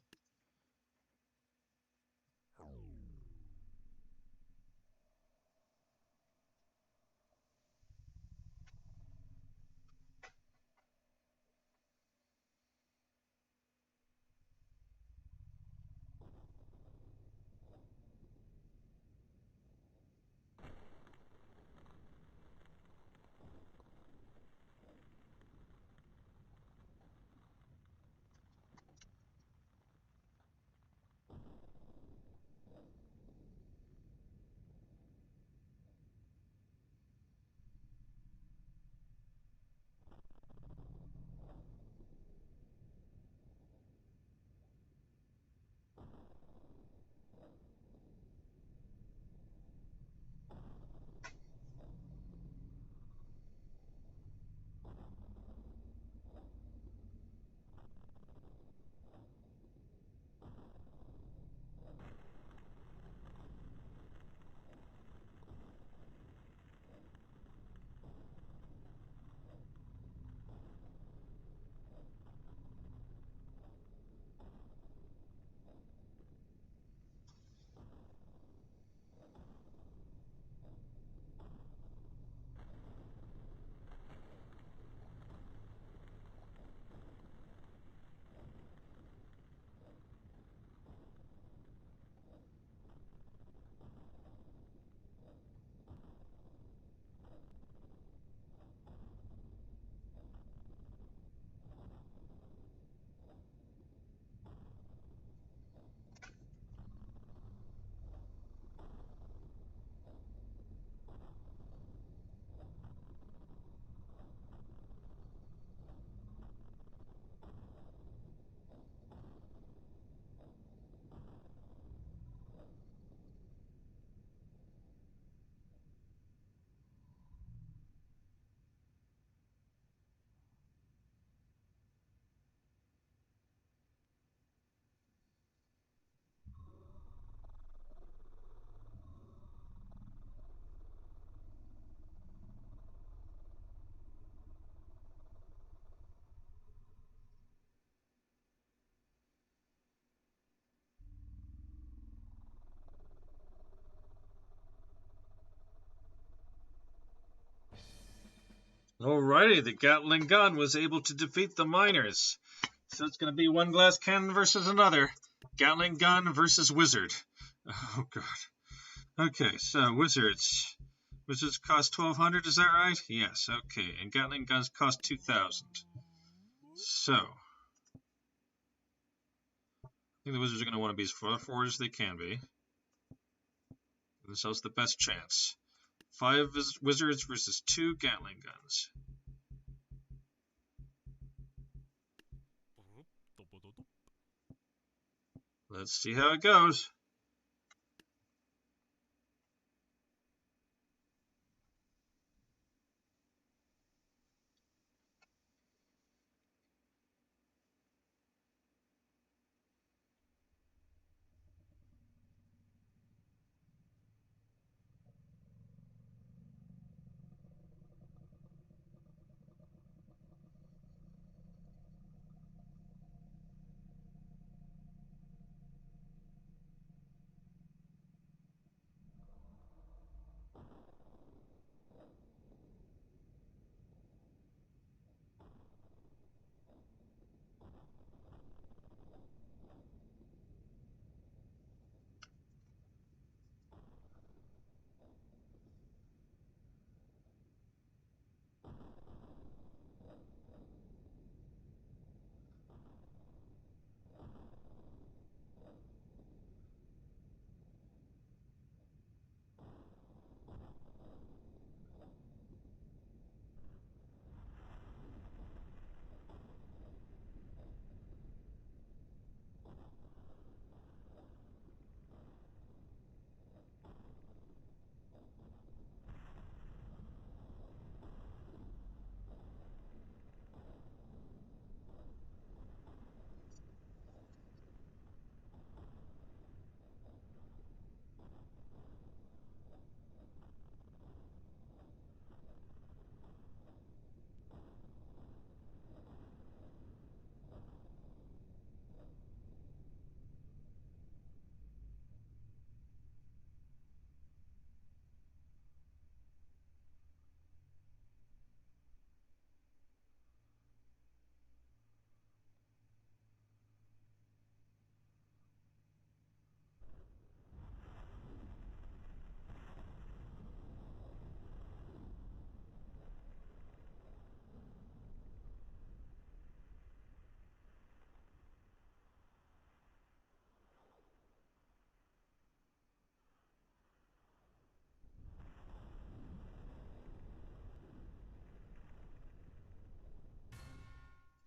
Alrighty, the Gatling gun was able to defeat the miners. So it's going to be one glass cannon versus another. Gatling gun versus wizard. Oh, God. Okay, so wizards. Wizards cost 1,200, is that right? Yes, okay. And Gatling guns cost 2,000. So, I think the wizards are going to want to be as far forward as they can be. Give themselves the best chance. 5 wizards versus 2 Gatling guns. Let's see how it goes.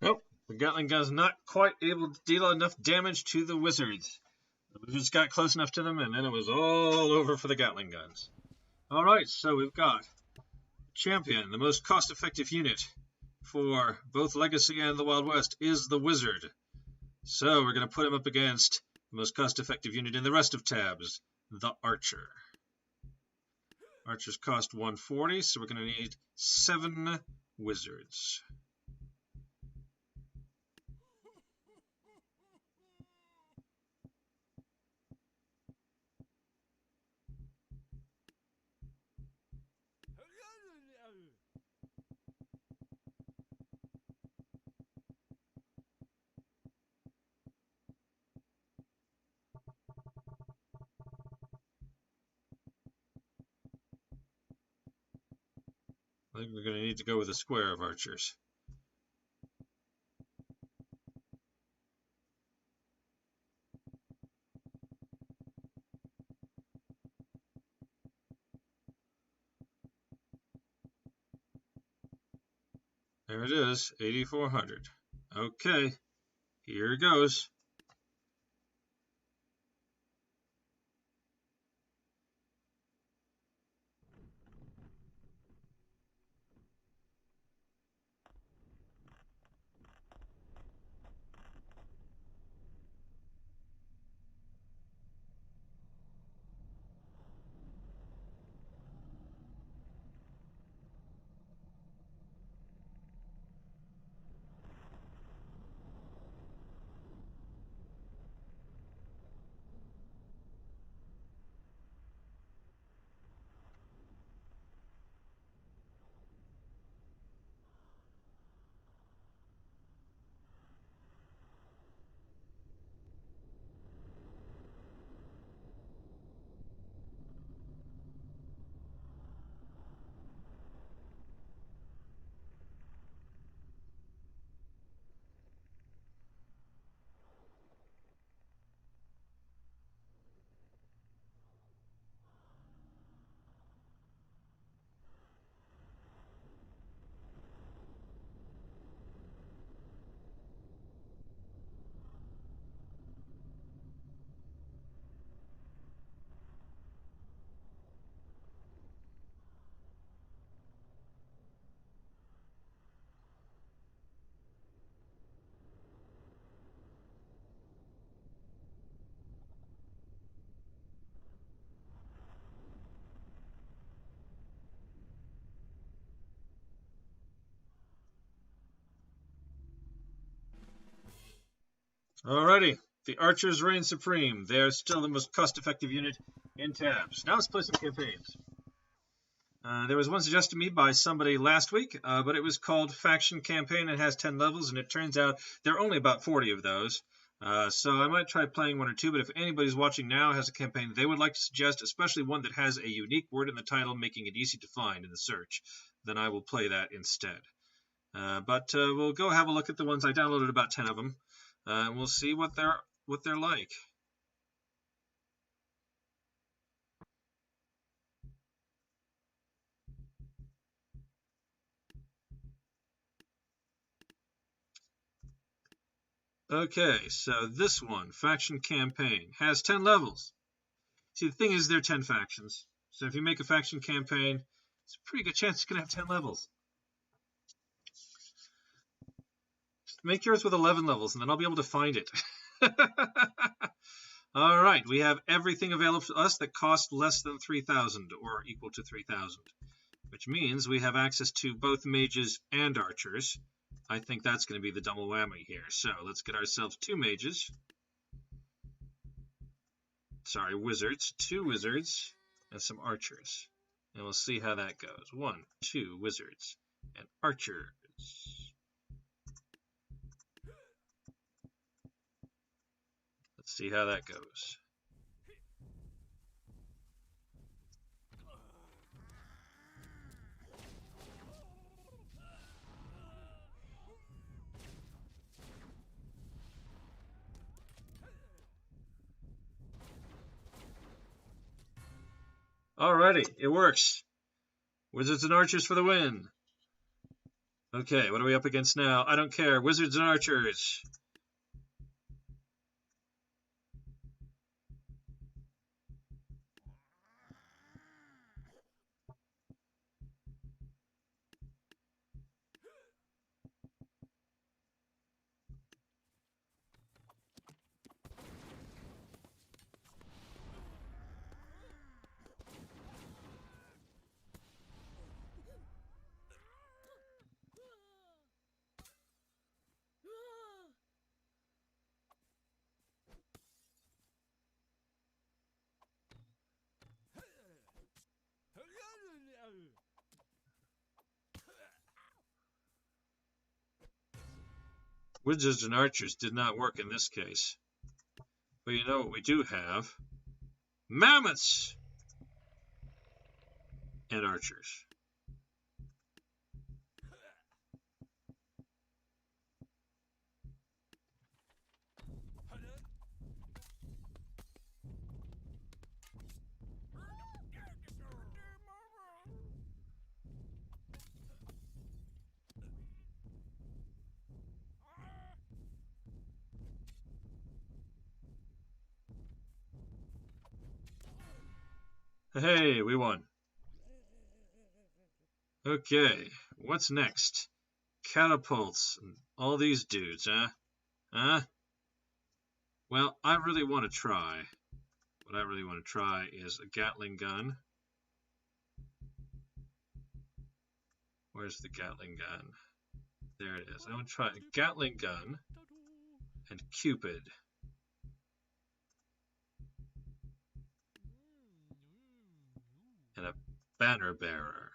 Nope, the Gatling gun's not quite able to deal enough damage to the wizards. The wizards got close enough to them, and then it was all over for the Gatling guns. Alright, so we've got champion, the most cost-effective unit for both Legacy and the Wild West is the wizard. So we're going to put him up against the most cost-effective unit in the rest of tabs, the archer. Archers cost 140, so we're going to need 7 wizards. I think we're going to need to go with a square of archers. There it is, 8,400. Okay, here goes. Alrighty, the archers reign supreme. They are still the most cost-effective unit in tabs. Now let's play some campaigns. There was one suggested to me by somebody last week, but it was called Faction Campaign. It has 10 levels, and it turns out there are only about 40 of those. So I might try playing one or two, but if anybody's watching now has a campaign they would like to suggest, especially one that has a unique word in the title making it easy to find in the search, then I will play that instead. But we'll go have a look at the ones. I downloaded about 10 of them, and we'll see what they're like. Okay, so this one, Faction Campaign, has 10 levels. See, the thing is, there are 10 factions. So if you make a faction campaign, it's a pretty good chance it's going to have 10 levels. Just make yours with 11 levels, and then I'll be able to find it. All right, we have everything available to us that costs less than 3,000 or equal to 3,000, which means we have access to both mages and archers. I think that's going to be the double whammy here. So let's get ourselves 2 mages. Sorry, wizards. 2 wizards and some archers. And we'll see how that goes. 1, 2 wizards and archers. Let's see how that goes. Alrighty, it works. Wizards and archers for the win. Okay, what are we up against now? I don't care. Wizards and archers. Wizards and archers did not work in this case. But you know what we do have? Mammoths and archers. Hey, we won. Okay, what's next? Catapults and all these dudes, huh? Huh? Well, I really want to try. What I really want to try is a Gatling gun. Where's the Gatling gun? There it is. I want to try a Gatling gun and Cupid. And a banner bearer.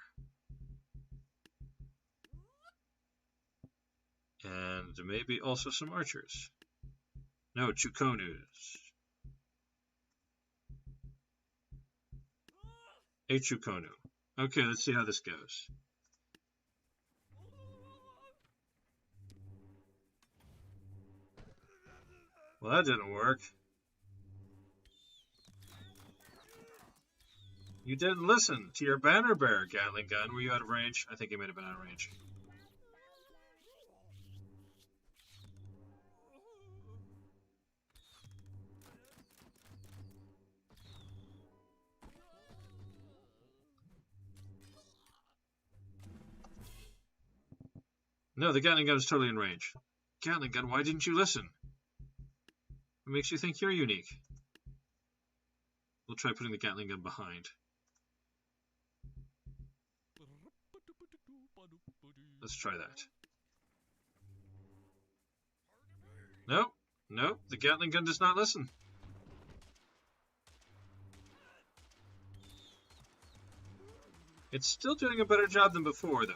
And maybe also some archers. No, Chukonus. A Chukonu. Okay, let's see how this goes. Well, that didn't work. You didn't listen to your banner bearer, Gatling gun. Were you out of range? I think you might have been out of range. No, the Gatling gun is totally in range. Gatling gun, why didn't you listen? What makes you think you're unique? We'll try putting the Gatling gun behind. Let's try that. Nope, Nope, the Gatling gun does not listen. It's still doing a better job than before, though.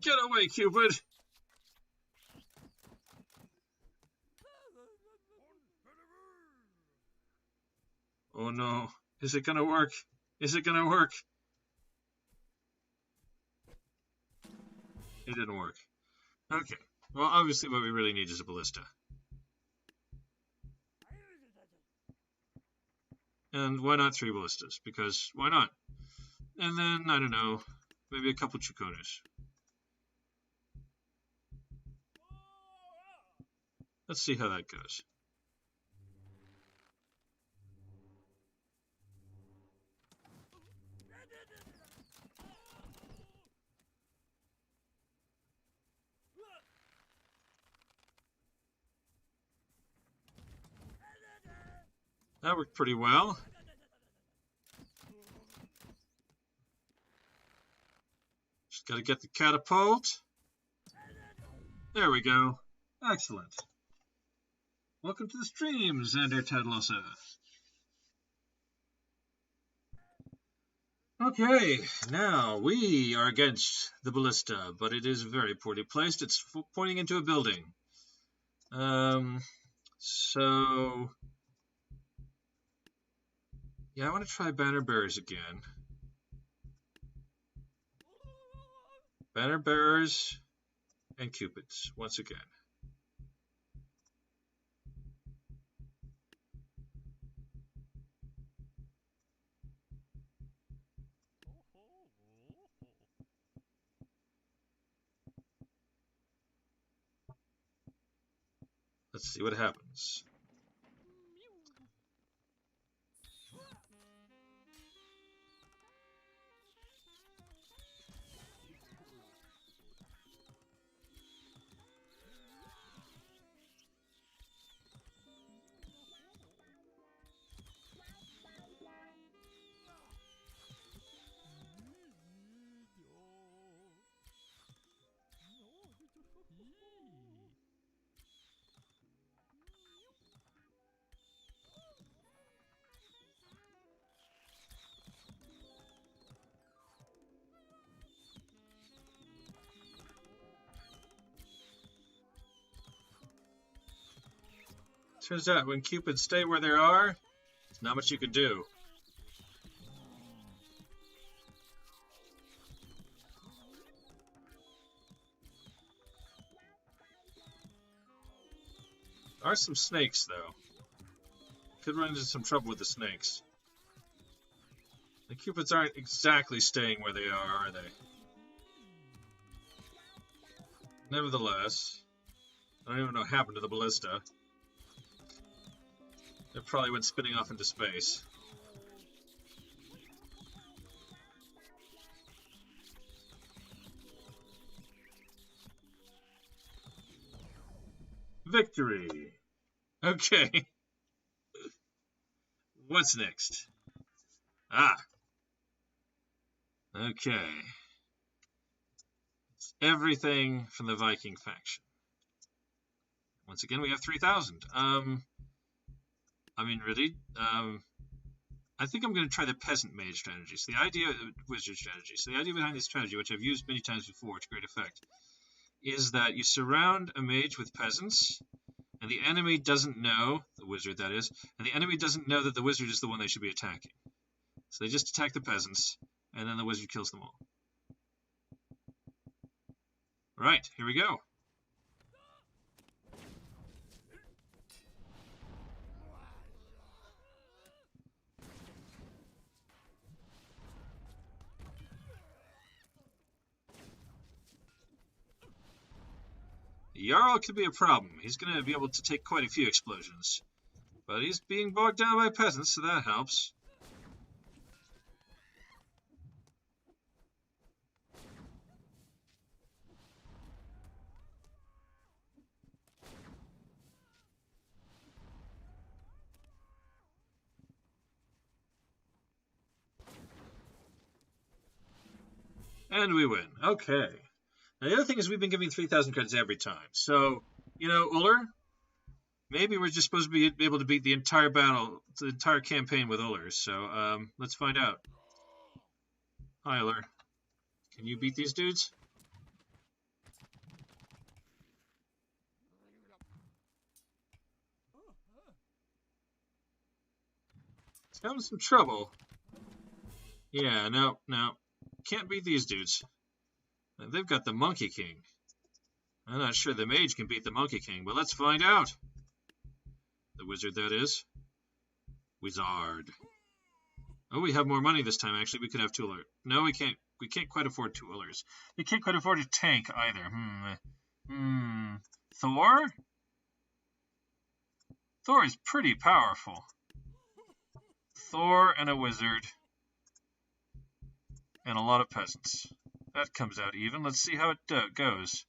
Get away, Cupid! Oh no. Is it gonna work? Is it gonna work? It didn't work. Okay. Well, obviously what we really need is a ballista. And why not 3 ballistas? Because why not? And then, I don't know, maybe a couple Chukonas. Let's see how that goes. That worked pretty well. Just gotta get the catapult. There we go. Excellent. Welcome to the streams, Untitled. Okay, now we are against the ballista, but it is very poorly placed. It's pointing into a building. So yeah, I want to try banner bearers again. Banner bearers and cupids once again. Let's see what happens. Turns out when cupids stay where they are, there's not much you can do. There are some snakes, though. Could run into some trouble with the snakes. The cupids aren't exactly staying where they are they? Nevertheless, I don't even know what happened to the ballista. It probably went spinning off into space. Victory! Okay. What's next? Ah. Okay. It's everything from the Viking faction. Once again, we have 3,000. I mean, really? I think I'm going to try the peasant mage strategy. So the idea, wizard strategy. So the idea behind this strategy, which I've used many times before to great effect, is that you surround a mage with peasants, and the enemy doesn't know, the wizard that is, and the enemy doesn't know that the wizard is the one they should be attacking. So they just attack the peasants, and then the wizard kills them all. Right, here we go. Jarl could be a problem. He's going to be able to take quite a few explosions. But he's being bogged down by peasants, so that helps. And we win. Okay. Now, the other thing is we've been giving 3,000 credits every time. So, you know, Uller, maybe we're just supposed to be able to beat the entire battle, the entire campaign with Ullers. So, let's find out. Hi, Uller. Can you beat these dudes? It's having some trouble. Yeah, no. Can't beat these dudes. They've got the Monkey King. I'm not sure the mage can beat the Monkey King, but let's find out. The wizard, that is. Wizard. Oh, we have more money this time, actually. We could have 2 Ullers. No, we can't. We can't quite afford 2 Ullers. We can't quite afford a tank, either. Thor? Thor is pretty powerful. Thor and a wizard. And a lot of peasants. That comes out even. Let's see how it goes.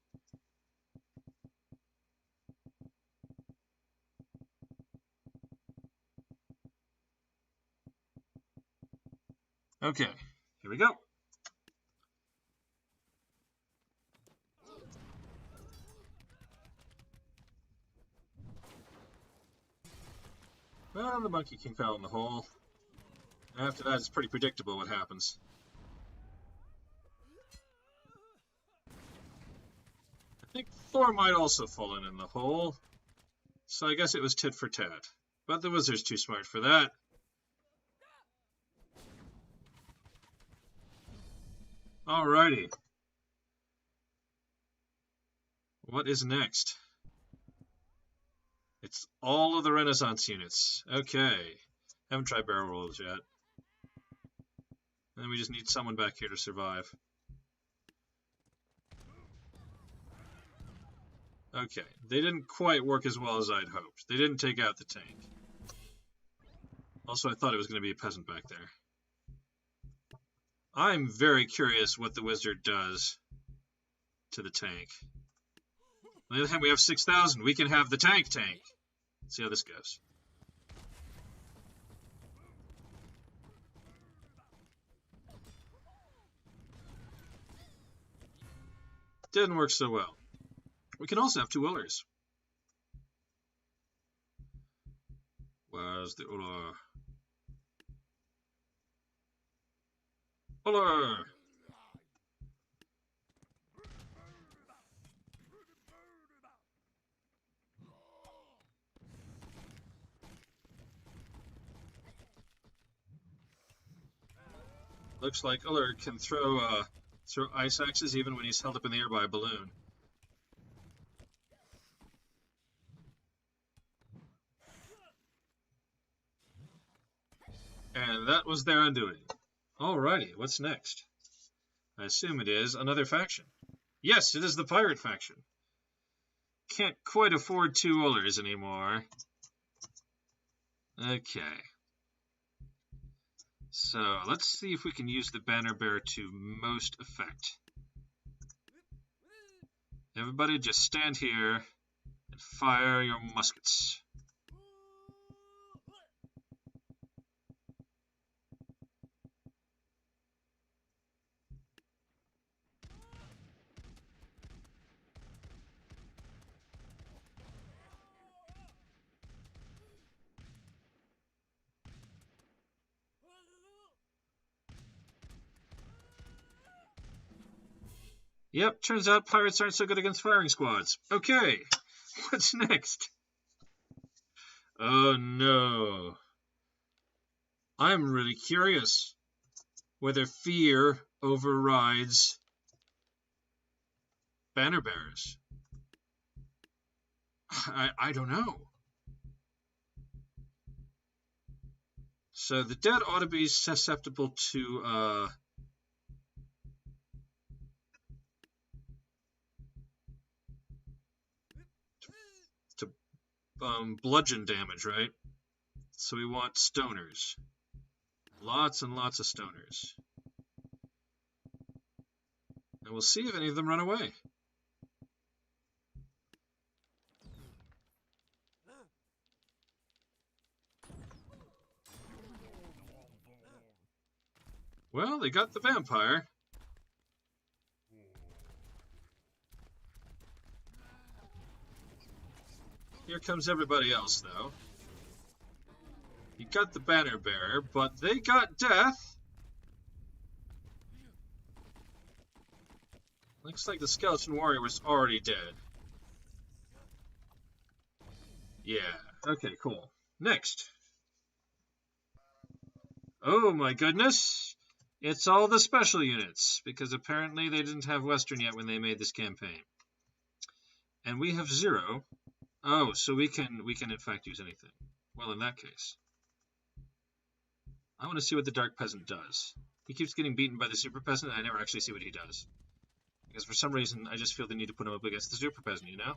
Okay, here we go. Well, the Monkey King fell in the hole. After that, it's pretty predictable what happens. I think Thor might also fall in the hole. So I guess it was tit for tat. But the wizard's too smart for that. Alrighty. What is next? It's all of the Renaissance units. Okay. Haven't tried barrel rolls yet. And we just need someone back here to survive. Okay. They didn't quite work as well as I'd hoped. They didn't take out the tank. Also, I thought it was going to be a peasant back there. I'm very curious what the wizard does to the tank. On the other hand, we have 6,000. We can have the tank. Let's see how this goes. Didn't work so well. We can also have 2 Ullers. Where's the Uller? Uller! Looks like Uller can throw ice axes even when he's held up in the air by a balloon. And that was their undoing. Alrighty, what's next? I assume it is another faction. Yes, it is the pirate faction. Can't quite afford 2 Ullers anymore. Okay. So, let's see if we can use the banner bearer to most effect. Everybody just stand here and fire your muskets. Yep, turns out pirates aren't so good against firing squads. Okay, what's next? Oh no. I'm really curious whether fear overrides banner bearers. I don't know. So the dead ought to be susceptible to bludgeon damage, right? So we want stoners. Lots and lots of stoners. And we'll see if any of them run away. Well, they got the vampire. Here comes everybody else, though. You got the banner bearer, but they got death. Looks like the skeleton warrior was already dead. Yeah, okay, cool. Next. Oh my goodness! It's all the special units, because apparently they didn't have Western yet when they made this campaign. And we have 0. Oh, so we can in fact use anything. Well, in that case, I want to see what the Dark Peasant does. He keeps getting beaten by the Super Peasant, and I never actually see what he does. Because for some reason, I just feel the need to put him up against the Super Peasant, you know?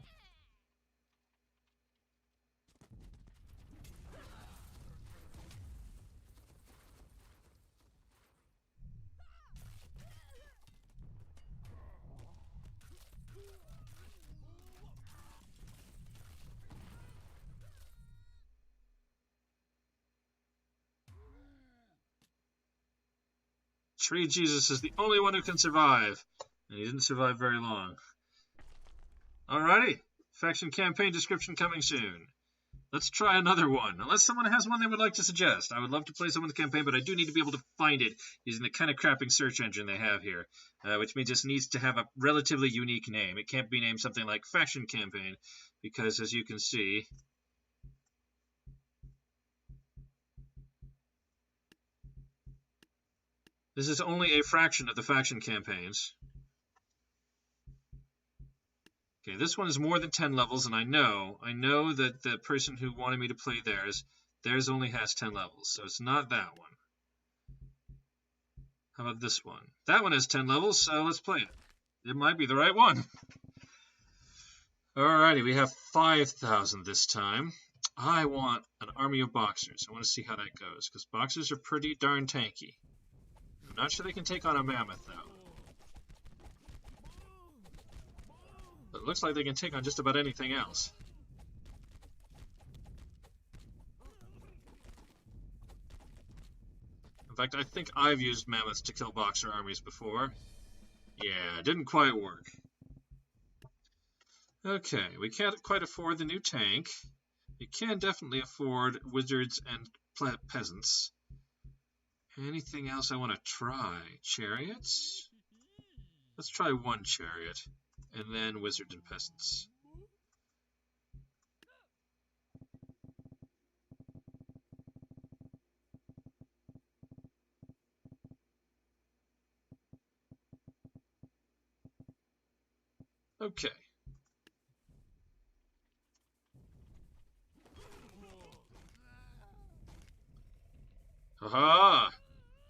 Tree Jesus is the only one who can survive, and he didn't survive very long. Alrighty, faction campaign description coming soon. Let's try another one, unless someone has one they would like to suggest. I would love to play someone's campaign, but I do need to be able to find it using the kind of crapping search engine they have here, which means it needs to have a relatively unique name. It can't be named something like Faction Campaign, because as you can see, this is only a fraction of the faction campaigns. Okay, this one is more than 10 levels, and I know that the person who wanted me to play theirs only has 10 levels, so it's not that one. How about this one? That one has 10 levels, so let's play it. It might be the right one. Alrighty, we have 5,000 this time. I want an army of boxers. I want to see how that goes, because boxers are pretty darn tanky. I'm not sure they can take on a mammoth, though. But it looks like they can take on just about anything else. In fact, I think I've used mammoths to kill boxer armies before. Yeah, it didn't quite work. Okay, we can't quite afford the new tank. We can definitely afford wizards and peasants. Anything else I want to try? Chariots? Let's try one chariot. And then wizards and peasants. Okay. Aha!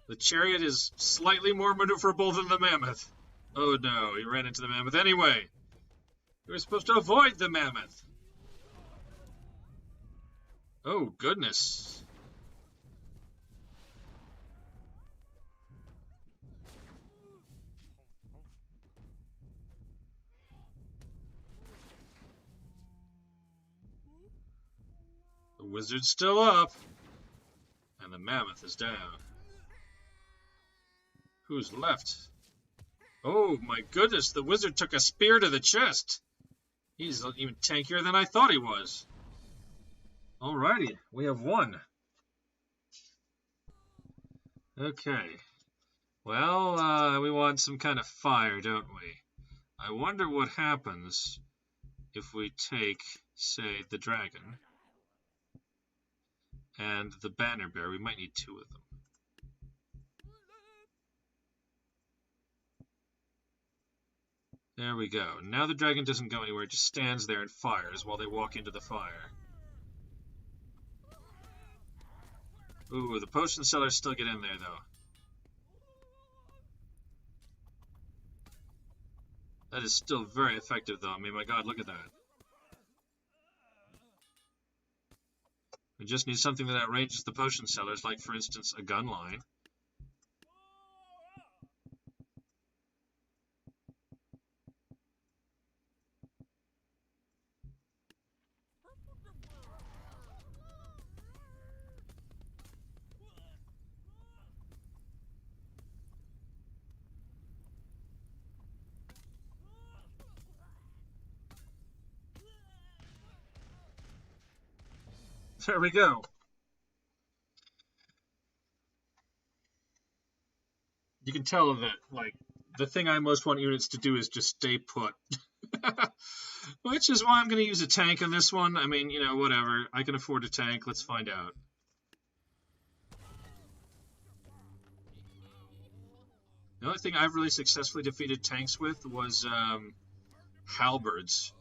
The chariot is slightly more maneuverable than the mammoth. Oh no, he ran into the mammoth anyway. We were supposed to avoid the mammoth. Oh, goodness. The wizard's still up. And the mammoth is down. Who's left? Oh, my goodness, the wizard took a spear to the chest. He's even tankier than I thought he was. Alrighty, we have one. Okay. Well, we want some kind of fire, don't we? I wonder what happens if we take, say, the dragon and the banner bearer. We might need 2 of them. There we go. Now the dragon doesn't go anywhere, it just stands there and fires while they walk into the fire. Ooh, the potion sellers still get in there, though. That is still very effective, though. I mean, my god, look at that. We just need something that outranges the potion sellers, like, for instance, a gun line. There we go. You can tell that, like, the thing I most want units to do is just stay put. Which is why I'm going to use a tank on this one. I mean, you know, whatever. I can afford a tank. Let's find out. The only thing I've really successfully defeated tanks with was halberds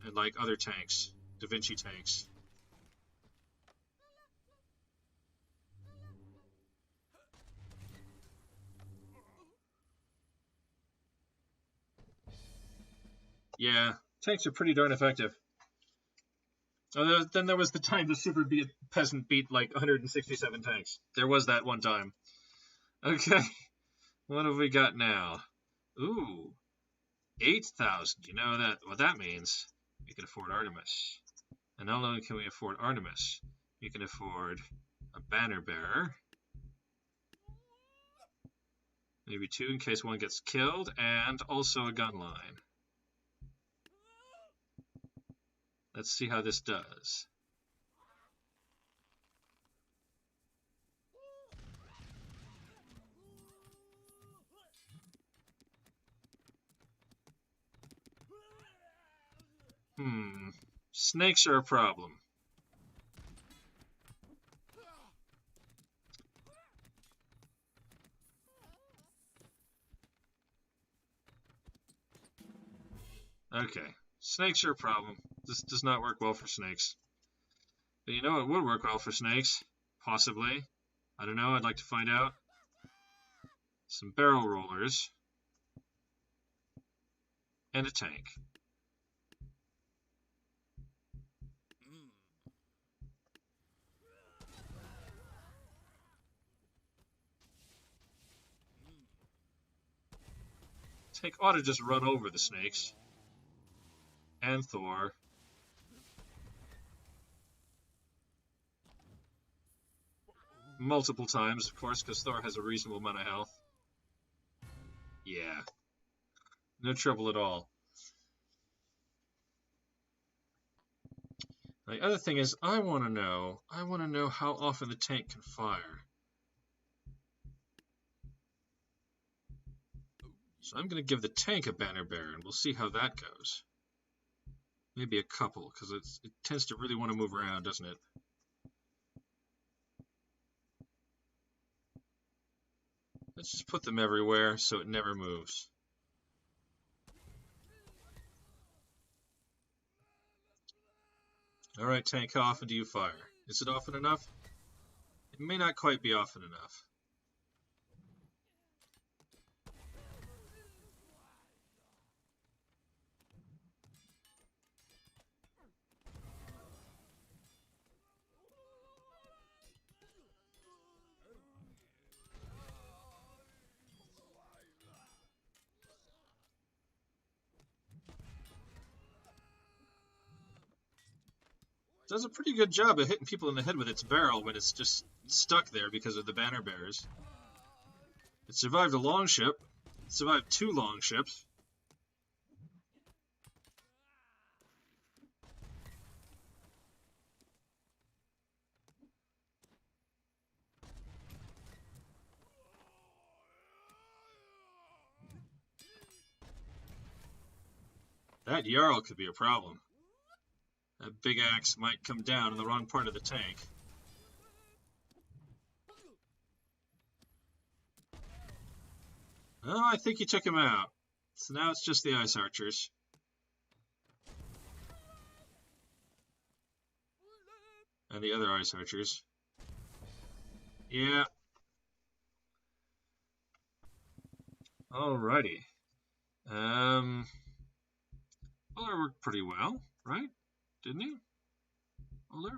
and, like, other tanks. Da Vinci tanks. Yeah, tanks are pretty darn effective. Then there was the time the super peasant beat like 167 tanks. There was that one time. Okay, what have we got now? Ooh, 8,000. You know what that means? We can afford Artemis. And not only can we afford Artemis, we can afford a banner bearer. Maybe 2 in case one gets killed, and also a gun line. Let's see how this does. Snakes are a problem. Okay, snakes are a problem. This does not work well for snakes. But you know what would work well for snakes? Possibly. I don't know, I'd like to find out. Some barrel rollers. And a tank. Tank ought to just run over the snakes. And Thor. Multiple times, of course, because Thor has a reasonable amount of health. Yeah. No trouble at all. The other thing is, I want to know how often the tank can fire. So I'm going to give the tank a banner bearer, and we'll see how that goes. Maybe a couple, because it tends to really want to move around, doesn't it? Let's just put them everywhere so it never moves. Alright, tank, how often do you fire? Is it often enough? It may not quite be often enough. Does a pretty good job of hitting people in the head with its barrel when it's just stuck there because of the banner bearers. It survived a long ship. It survived 2 long ships. That Jarl could be a problem. That big axe might come down in the wrong part of the tank. Oh, I think he took him out. So now it's just the ice archers. And the other ice archers. Yeah. Alrighty. Muller worked pretty well, right? Didn't he? Muller?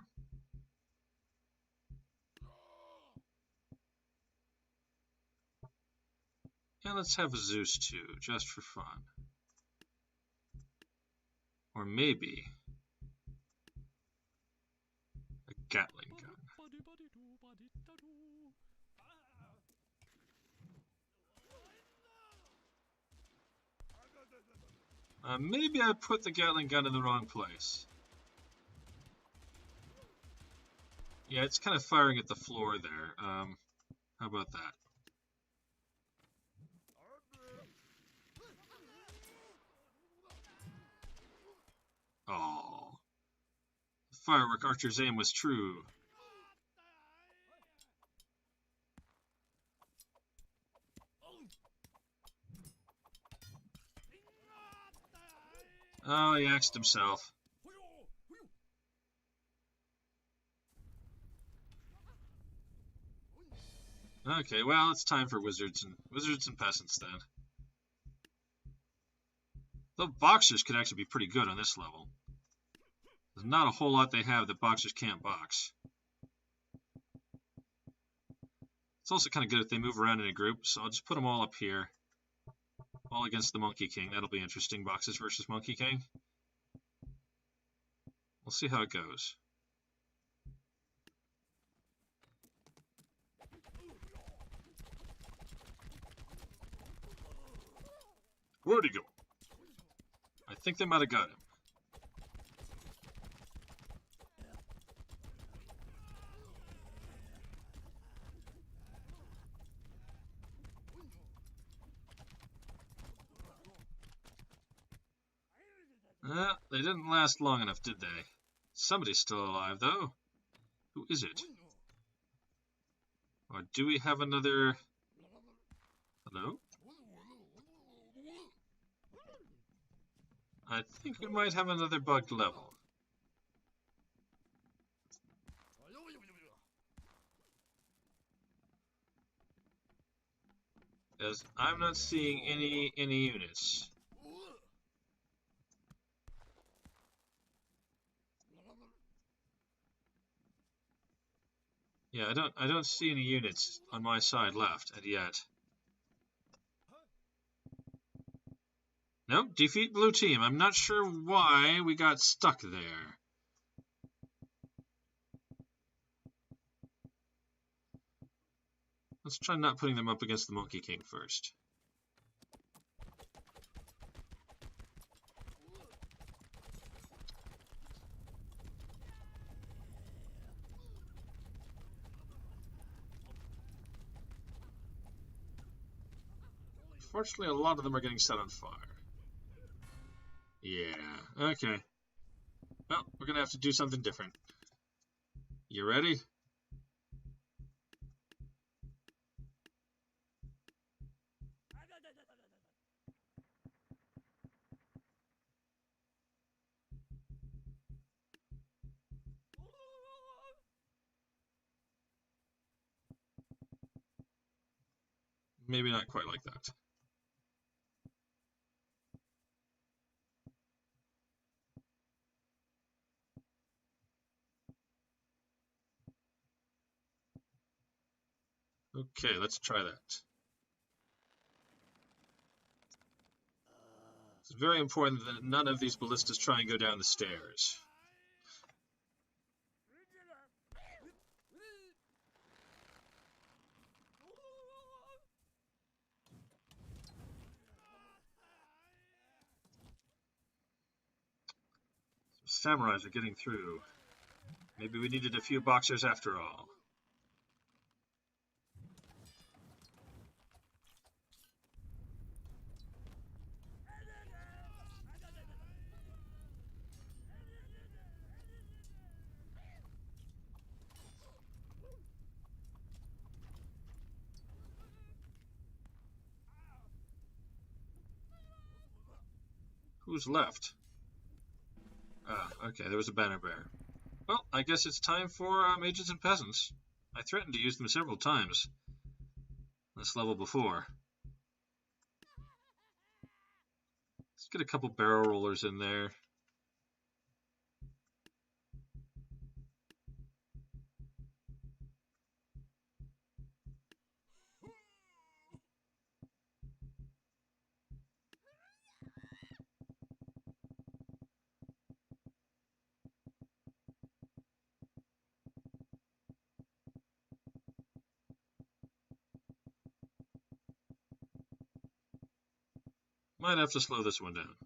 Yeah, let's have a Zeus too, just for fun. Or maybe a Gatling gun. Maybe I put the Gatling gun in the wrong place. Yeah, it's kind of firing at the floor there. How about that? Oh, the firework archer's aim was true. Oh, he axed himself. Okay, well, it's time for wizards and peasants then. The boxers could actually be pretty good on this level. There's not a whole lot they have that boxers can't box. It's also kind of good if they move around in a group, so I'll just put them all up here. All against the Monkey King. That'll be interesting. Boxers versus Monkey King. We'll see how it goes. Where'd he go? I think they might have got him. They didn't last long enough, did they? Somebody's still alive, though. Who is it? Or do we have another... Hello? I think we might have another bugged level. As I'm not seeing any units. Yeah, I don't see any units on my side left as yet. Nope, defeat blue team. I'm not sure why we got stuck there. Let's try not putting them up against the Monkey King first. Fortunately, a lot of them are getting set on fire. Yeah, okay. Well, we're gonna have to do something different. You ready? Maybe not quite like that. Okay, let's try that. It's very important that none of these ballistas try and go down the stairs. Samurais are getting through. Maybe we needed a few boxers after all. Who's left? Ah, okay, there was a banner bearer. Well, I guess it's time for mages and peasants. I threatened to use them several times this level before. Let's get a couple barrel rollers in there. Might have to slow this one down.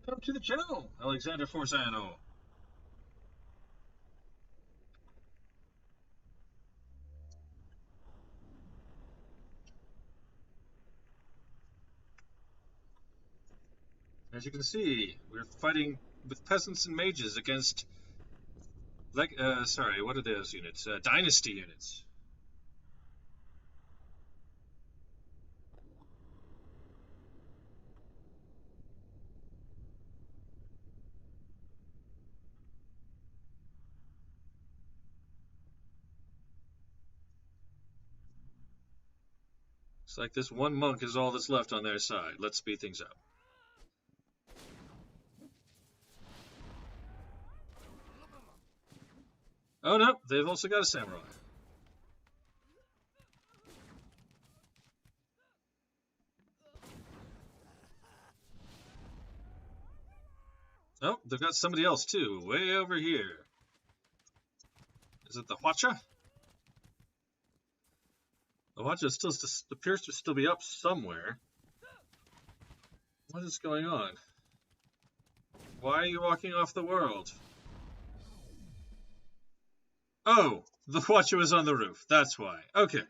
Welcome to the channel, Alexander Forzano. As you can see, we're fighting with peasants and mages against, what are those units? Dynasty units. It's like this one monk is all that's left on their side. Let's speed things up. Oh no, they've also got a samurai. Oh, they've got somebody else too, way over here. Is it the Hwacha? The Hwacha still appears to still be up somewhere. What is going on? Why are you walking off the world? Oh, the Hwacha was on the roof. That's why. Okay.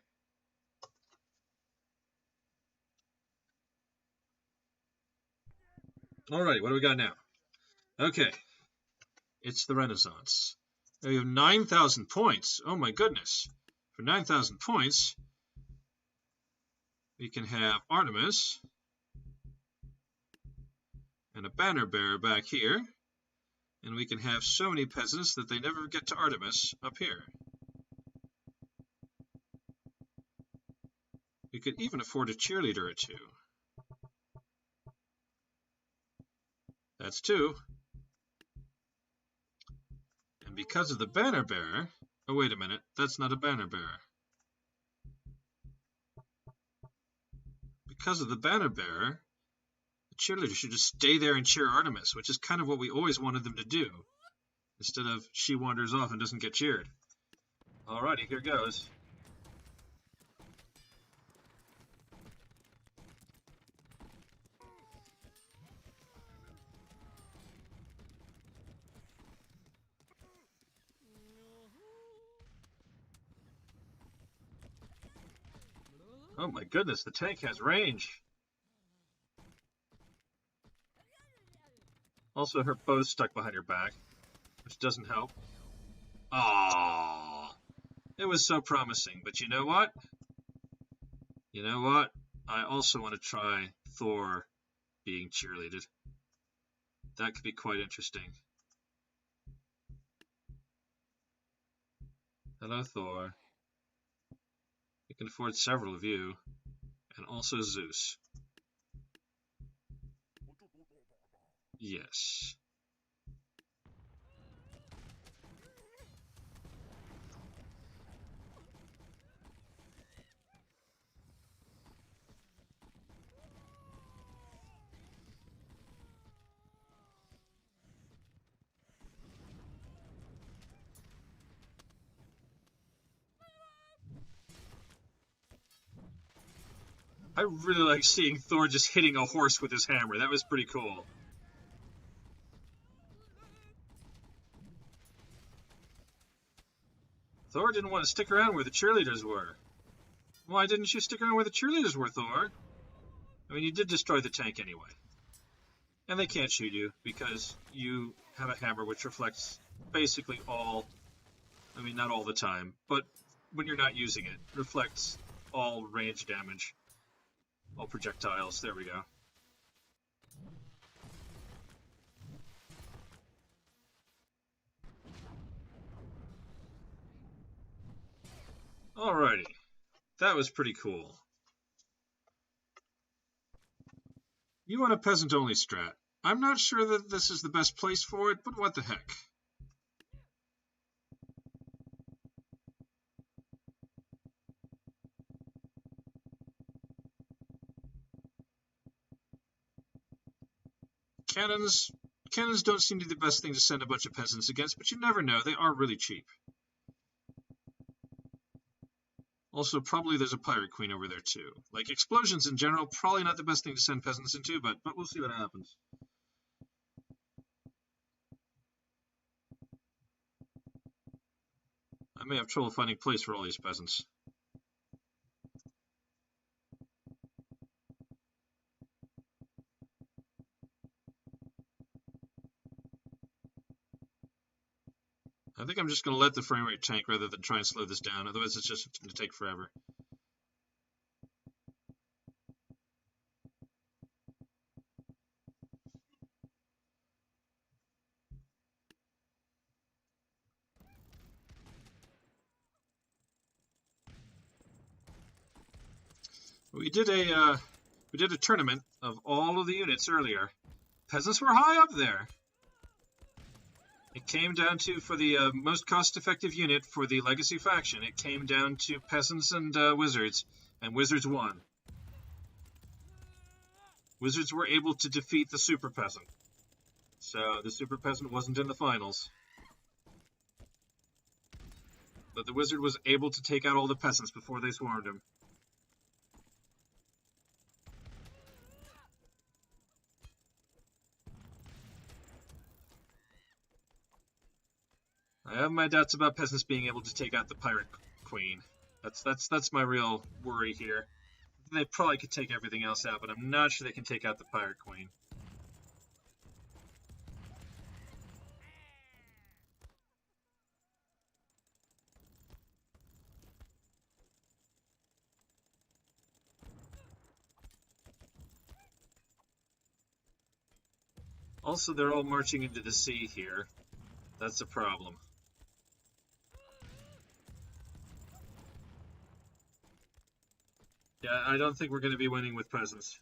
Alrighty, what do we got now? Okay. It's the Renaissance. We have 9,000 points. Oh my goodness. For 9,000 points, we can have Artemis and a banner bearer back here. And we can have so many peasants that they never get to Artemis up here. We could even afford a cheerleader or two. That's two. And because of the banner bearer... Oh, wait a minute. That's not a banner bearer. Because of the banner bearer, the cheerleader should just stay there and cheer Artemis, which is kind of what we always wanted them to do. Instead of she wanders off and doesn't get cheered. Alrighty, here goes. Oh my goodness, the tank has range. Also, her bow's stuck behind her back, which doesn't help. Aww. It was so promising, but you know what? You know what? I also want to try Thor being cheerleaded. That could be quite interesting. Hello, Thor. We can afford several of you, and also Zeus. Yes. I really like seeing Thor just hitting a horse with his hammer. That was pretty cool. Thor didn't want to stick around where the cheerleaders were. Why didn't you stick around where the cheerleaders were, Thor? I mean, you did destroy the tank anyway. And they can't shoot you because you have a hammer which reflects basically all, I mean, not all the time, but when you're not using it, reflects all range damage. All projectiles. There we go. Alrighty. That was pretty cool. You want a peasant-only strat. I'm not sure that this is the best place for it, but what the heck. Cannons don't seem to be the best thing to send a bunch of peasants against, but you never know. They are really cheap. Also, probably there's a pirate queen over there too. Like, explosions in general, probably not the best thing to send peasants into, but we'll see what happens. may have trouble finding a place for all these peasants. I think I'm just going to let the frame rate tank rather than try and slow this down. Otherwise, it's just going to take forever. We did a tournament of all of the units earlier. Peasants were high up there. It came down to, for the most cost-effective unit for the Legacy faction, it came down to peasants and wizards won. Wizards were able to defeat the super peasant. So the super peasant wasn't in the finals. But the wizard was able to take out all the peasants before they swarmed him. I have my doubts about peasants being able to take out the pirate queen. That's my real worry here. They probably could take everything else out, but I'm not sure they can take out the pirate queen. Also, they're all marching into the sea here. That's a problem. Yeah, I don't think we're going to be winning with peasants.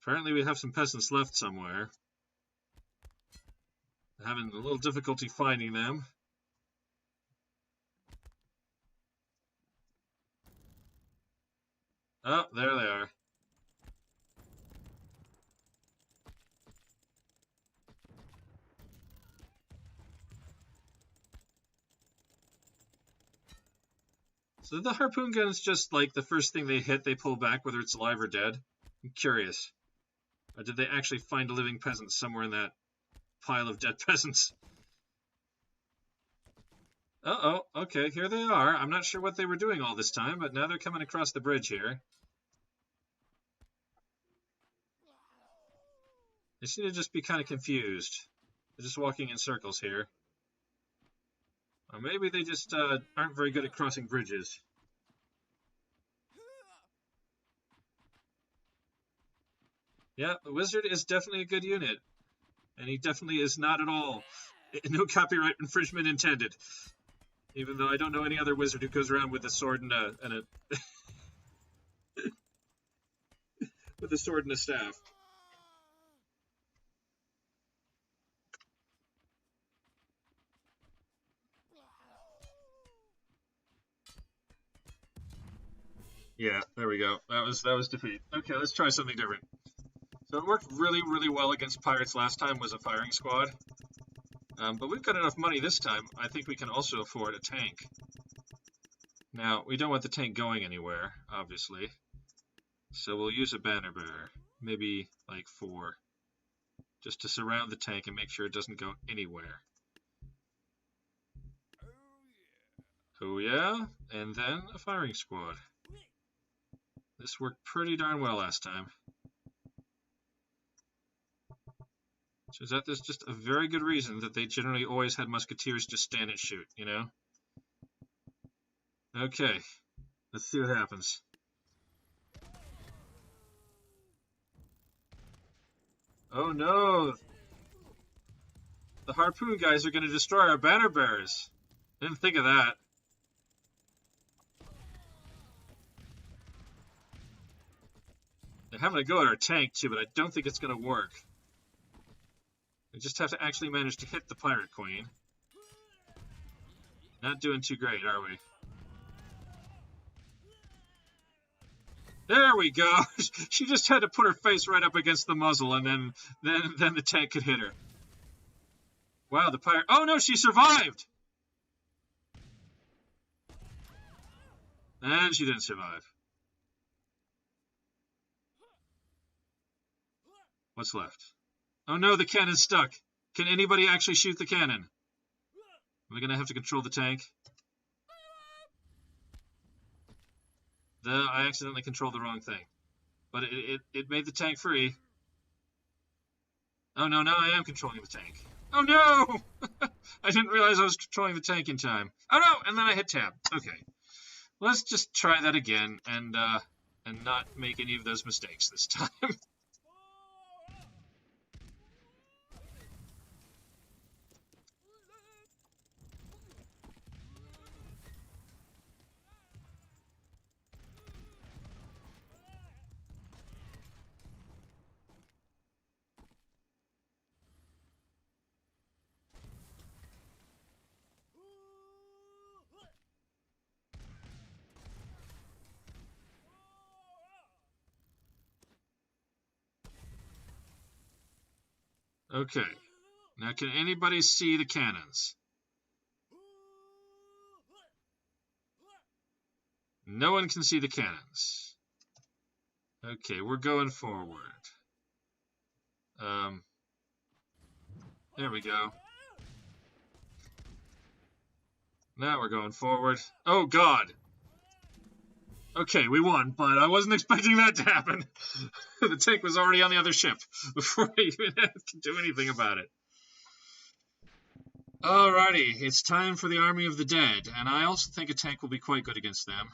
Apparently we have some peasants left somewhere. I'm having a little difficulty finding them. Oh, there they are. So the harpoon gun is just like the first thing they hit, they pull back, whether it's alive or dead. I'm curious. Or did they actually find a living peasant somewhere in that pile of dead peasants? Uh-oh, okay, here they are. I'm not sure what they were doing all this time, but now they're coming across the bridge here. They seem to just be kind of confused. They're just walking in circles here. Or maybe they just aren't very good at crossing bridges. Yeah, the wizard is definitely a good unit. And he definitely is not at all. No copyright infringement intended. Even though I don't know any other wizard who goes around with a sword and a with a sword and a staff. Yeah, there we go. That was defeat. Okay, let's try something different. So it worked really, really well against pirates last time, was a firing squad. But we've got enough money this time. I think we can also afford a tank. Now, we don't want the tank going anywhere, obviously. So we'll use a banner bearer. Maybe like 4. Just to surround the tank and make sure it doesn't go anywhere. Oh yeah, and then a firing squad. This worked pretty darn well last time. So that there's just a very good reason that they generally always had musketeers just stand and shoot, you know? Okay, let's see what happens. Oh no! The harpoon guys are going to destroy our banner bearers. Didn't think of that. They're having a go at our tank too, but I don't think it's going to work. We just have to actually manage to hit the pirate queen. Not doing too great, are we? There we go. She just had to put her face right up against the muzzle, and then the tank could hit her. Wow, the pirate. Oh no, she survived. And she didn't survive. What's left? Oh no, the cannon's stuck. Can anybody actually shoot the cannon? Am I going to have to control the tank? I accidentally controlled the wrong thing. But it made the tank free. Oh no, now I am controlling the tank. Oh no! I didn't realize I was controlling the tank in time. Oh no! And then I hit tab. Okay. Let's just try that again and not make any of those mistakes this time. Okay. Now, can anybody see the cannons? No one can see the cannons. Okay, we're going forward. There we go. Now we're going forward. Oh, God! Okay, we won, but I wasn't expecting that to happen. The tank was already on the other ship before I even had to do anything about it. Alrighty, it's time for the Army of the Dead, and I also think a tank will be quite good against them.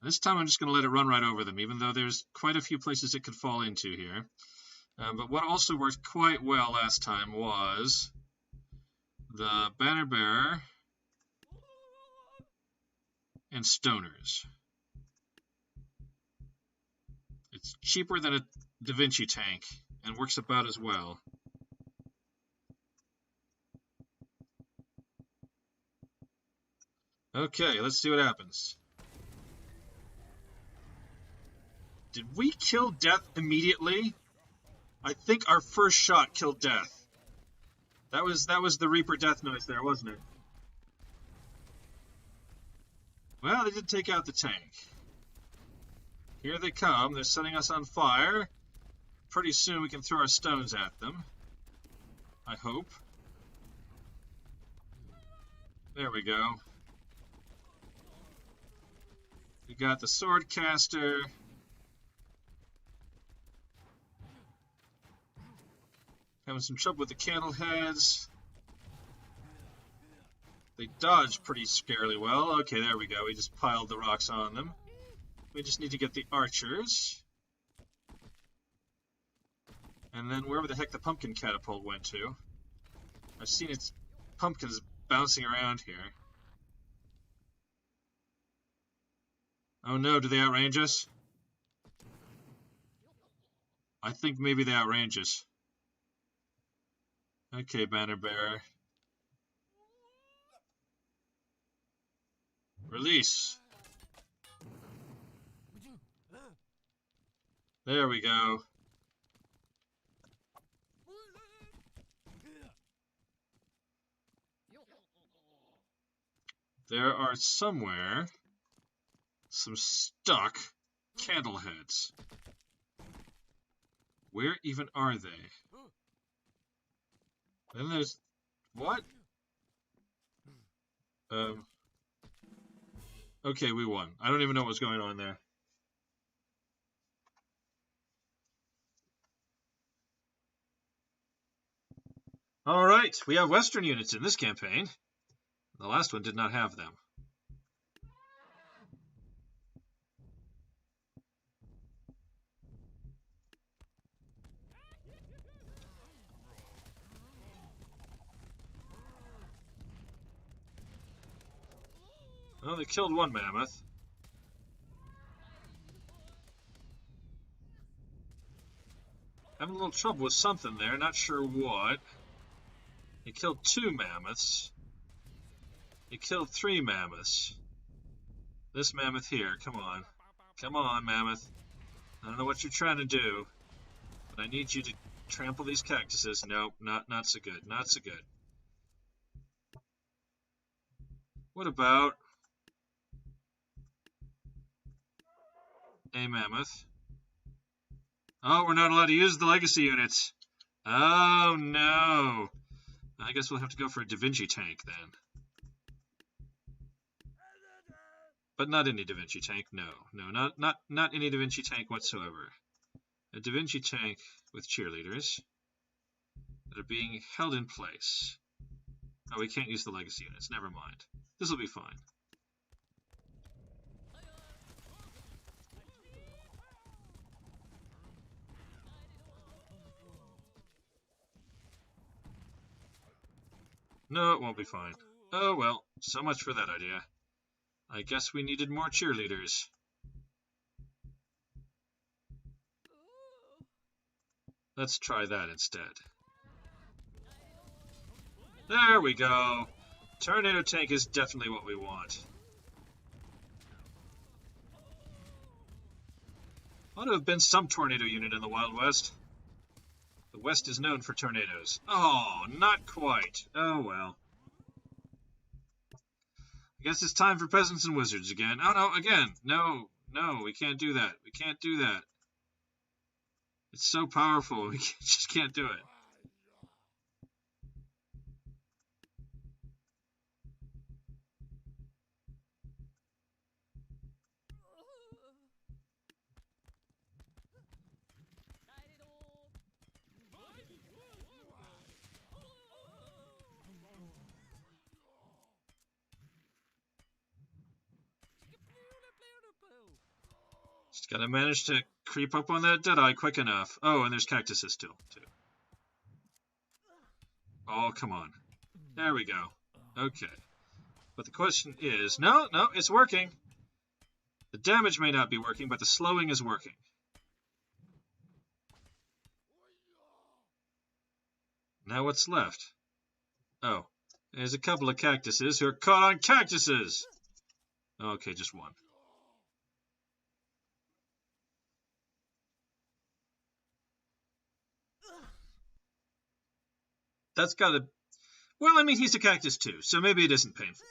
This time I'm just going to let it run right over them, even though there's quite a few places it could fall into here. But what also worked quite well last time was the Banner Bearer and Stoners. It's cheaper than a Da Vinci tank and works about as well. Okay, let's see what happens. Did we kill Death immediately? I think our first shot killed Death. That was the Reaper death noise there, wasn't it? Well, they did take out the tank. Here they come. They're setting us on fire. Pretty soon we can throw our stones at them. I hope. There we go. We got the sword caster. Having some trouble with the candle heads. They dodge pretty scarily well. Okay, there we go. We just piled the rocks on them. We just need to get the archers. And then wherever the heck the pumpkin catapult went to. I've seen its pumpkins bouncing around here. Oh no, do they outrange us? I think maybe they outrange us. Okay, Banner Bearer. Release. There we go. There are somewhere some stuck candle heads. Where even are they? Then there's... what? Okay, we won. I don't even know what's going on there. Alright, we have Western units in this campaign. The last one did not have them. Well, they killed one mammoth. Having a little trouble with something there, not sure what. They killed 2 mammoths. They killed 3 mammoths. This mammoth here, come on. Come on, mammoth. I don't know what you're trying to do, but I need you to trample these cactuses. Nope, not so good, not so good. What about a mammoth? Oh, we're not allowed to use the legacy units. Oh, no. I guess we'll have to go for a Da Vinci tank then. But not any Da Vinci tank, no. No, not any Da Vinci tank whatsoever. A Da Vinci tank with cheerleaders that are being held in place. Oh, we can't use the legacy units. Never mind. This will be fine. No, it won't be fine. Oh well, so much for that idea. I guess we needed more cheerleaders. Let's try that instead. There we go. Tornado tank is definitely what we want. Ought to have been some tornado unit in the Wild West. The West is known for tornadoes. Oh, not quite. Oh well. I guess it's time for peasants and wizards again. Oh no, again. No, we can't do that. We can't do that. It's so powerful. We just can't do it. Just gotta manage to creep up on that Deadeye quick enough. Oh, and there's cactuses still, too. Oh, come on. There we go. Okay. But the question is... No, it's working. The damage may not be working, but the slowing is working. Now what's left? Oh, there's a couple of cactuses who are caught on cactuses! Okay, just one. That's gotta... Well, I mean, he's a cactus too, so maybe it isn't painful.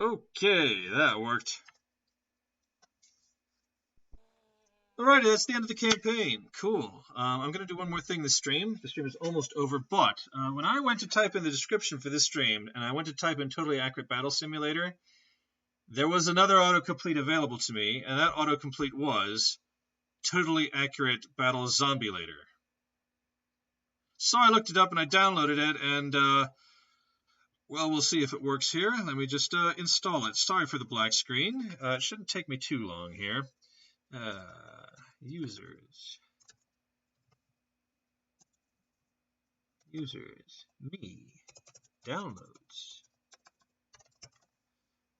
Okay, that worked. Alright, that's the end of the campaign. Cool. I'm going to do one more thing this stream. The stream is almost over, but when I went to type in the description for this stream, and I went to type in Totally Accurate Battle Simulator, there was another autocomplete available to me, and that autocomplete was Totally Accurate Battle Zombie-lator. So I looked it up and I downloaded it, and well, we'll see if it works here. Let me just install it. Sorry for the black screen. It shouldn't take me too long here. Users, me, downloads.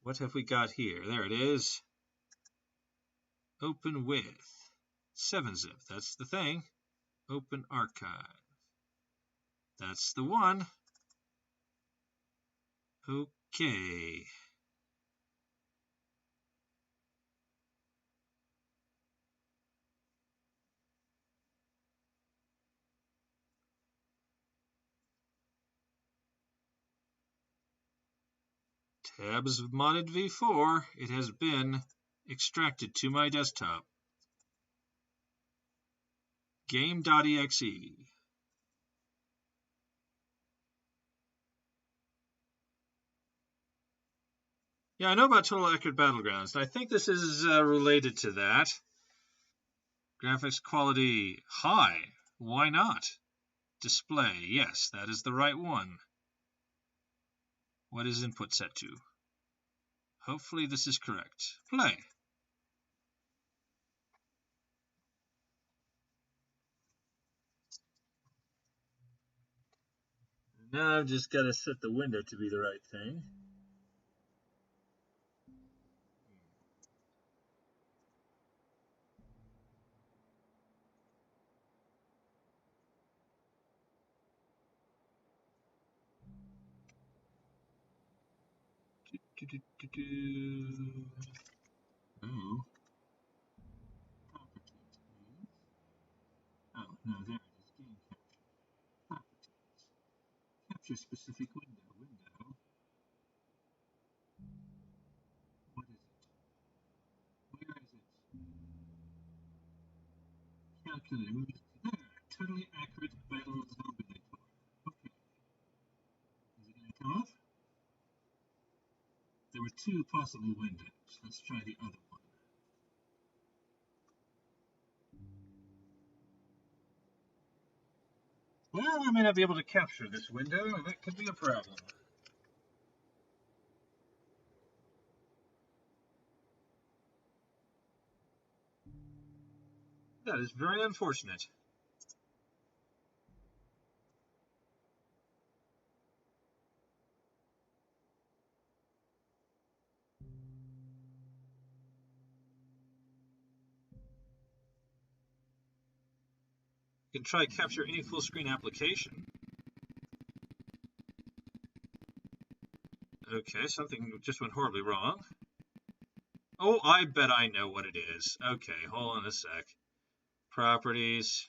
What have we got here? There it is. Open with 7-zip. That's the thing. Open archive. That's the one. Okay. Tabs of modded v4. It has been extracted to my desktop. Game.exe. Yeah, I know about Total Accurate Battlegrounds, and I think this is related to that. Graphics quality high. Why not? Display. Yes, that is the right one. What is input set to? Hopefully this is correct. Play. Now I've just got to set the window to be the right thing. Oh. Oh, no, there it is. Game capture. Properties. Capture specific window. What is it? Where is it? Calculator. There. Totally accurate battle zombulator. Okay. Is it going to come off? There were two possible windows. Let's try the other one. Well, I may not be able to capture this window, and that could be a problem. That is very unfortunate. You can try capture any full screen application. Okay, something just went horribly wrong. Oh, I bet I know what it is. Okay, hold on a sec. Properties.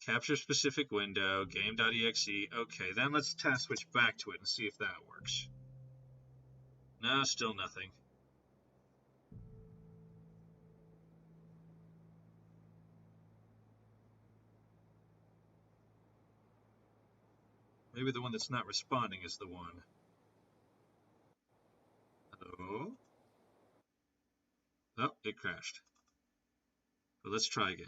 Capture specific window. Game.exe. Okay, then let's task switch back to it and see if that works. No, still nothing. Maybe the one that's not responding is the one. Oh. Oh, it crashed. But let's try again.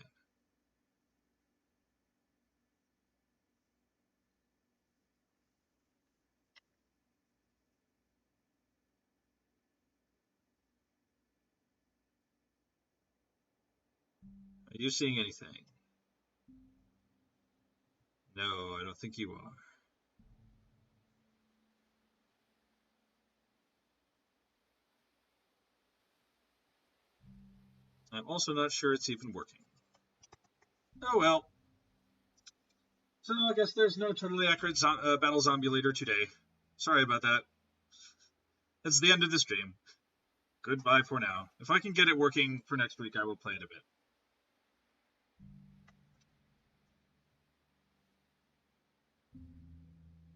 Are you seeing anything? No, I don't think you are. I'm also not sure it's even working. Oh well. So I guess there's no totally accurate battle zombulator today. Sorry about that. That's the end of the stream. Goodbye for now. If I can get it working for next week, I will play it a bit.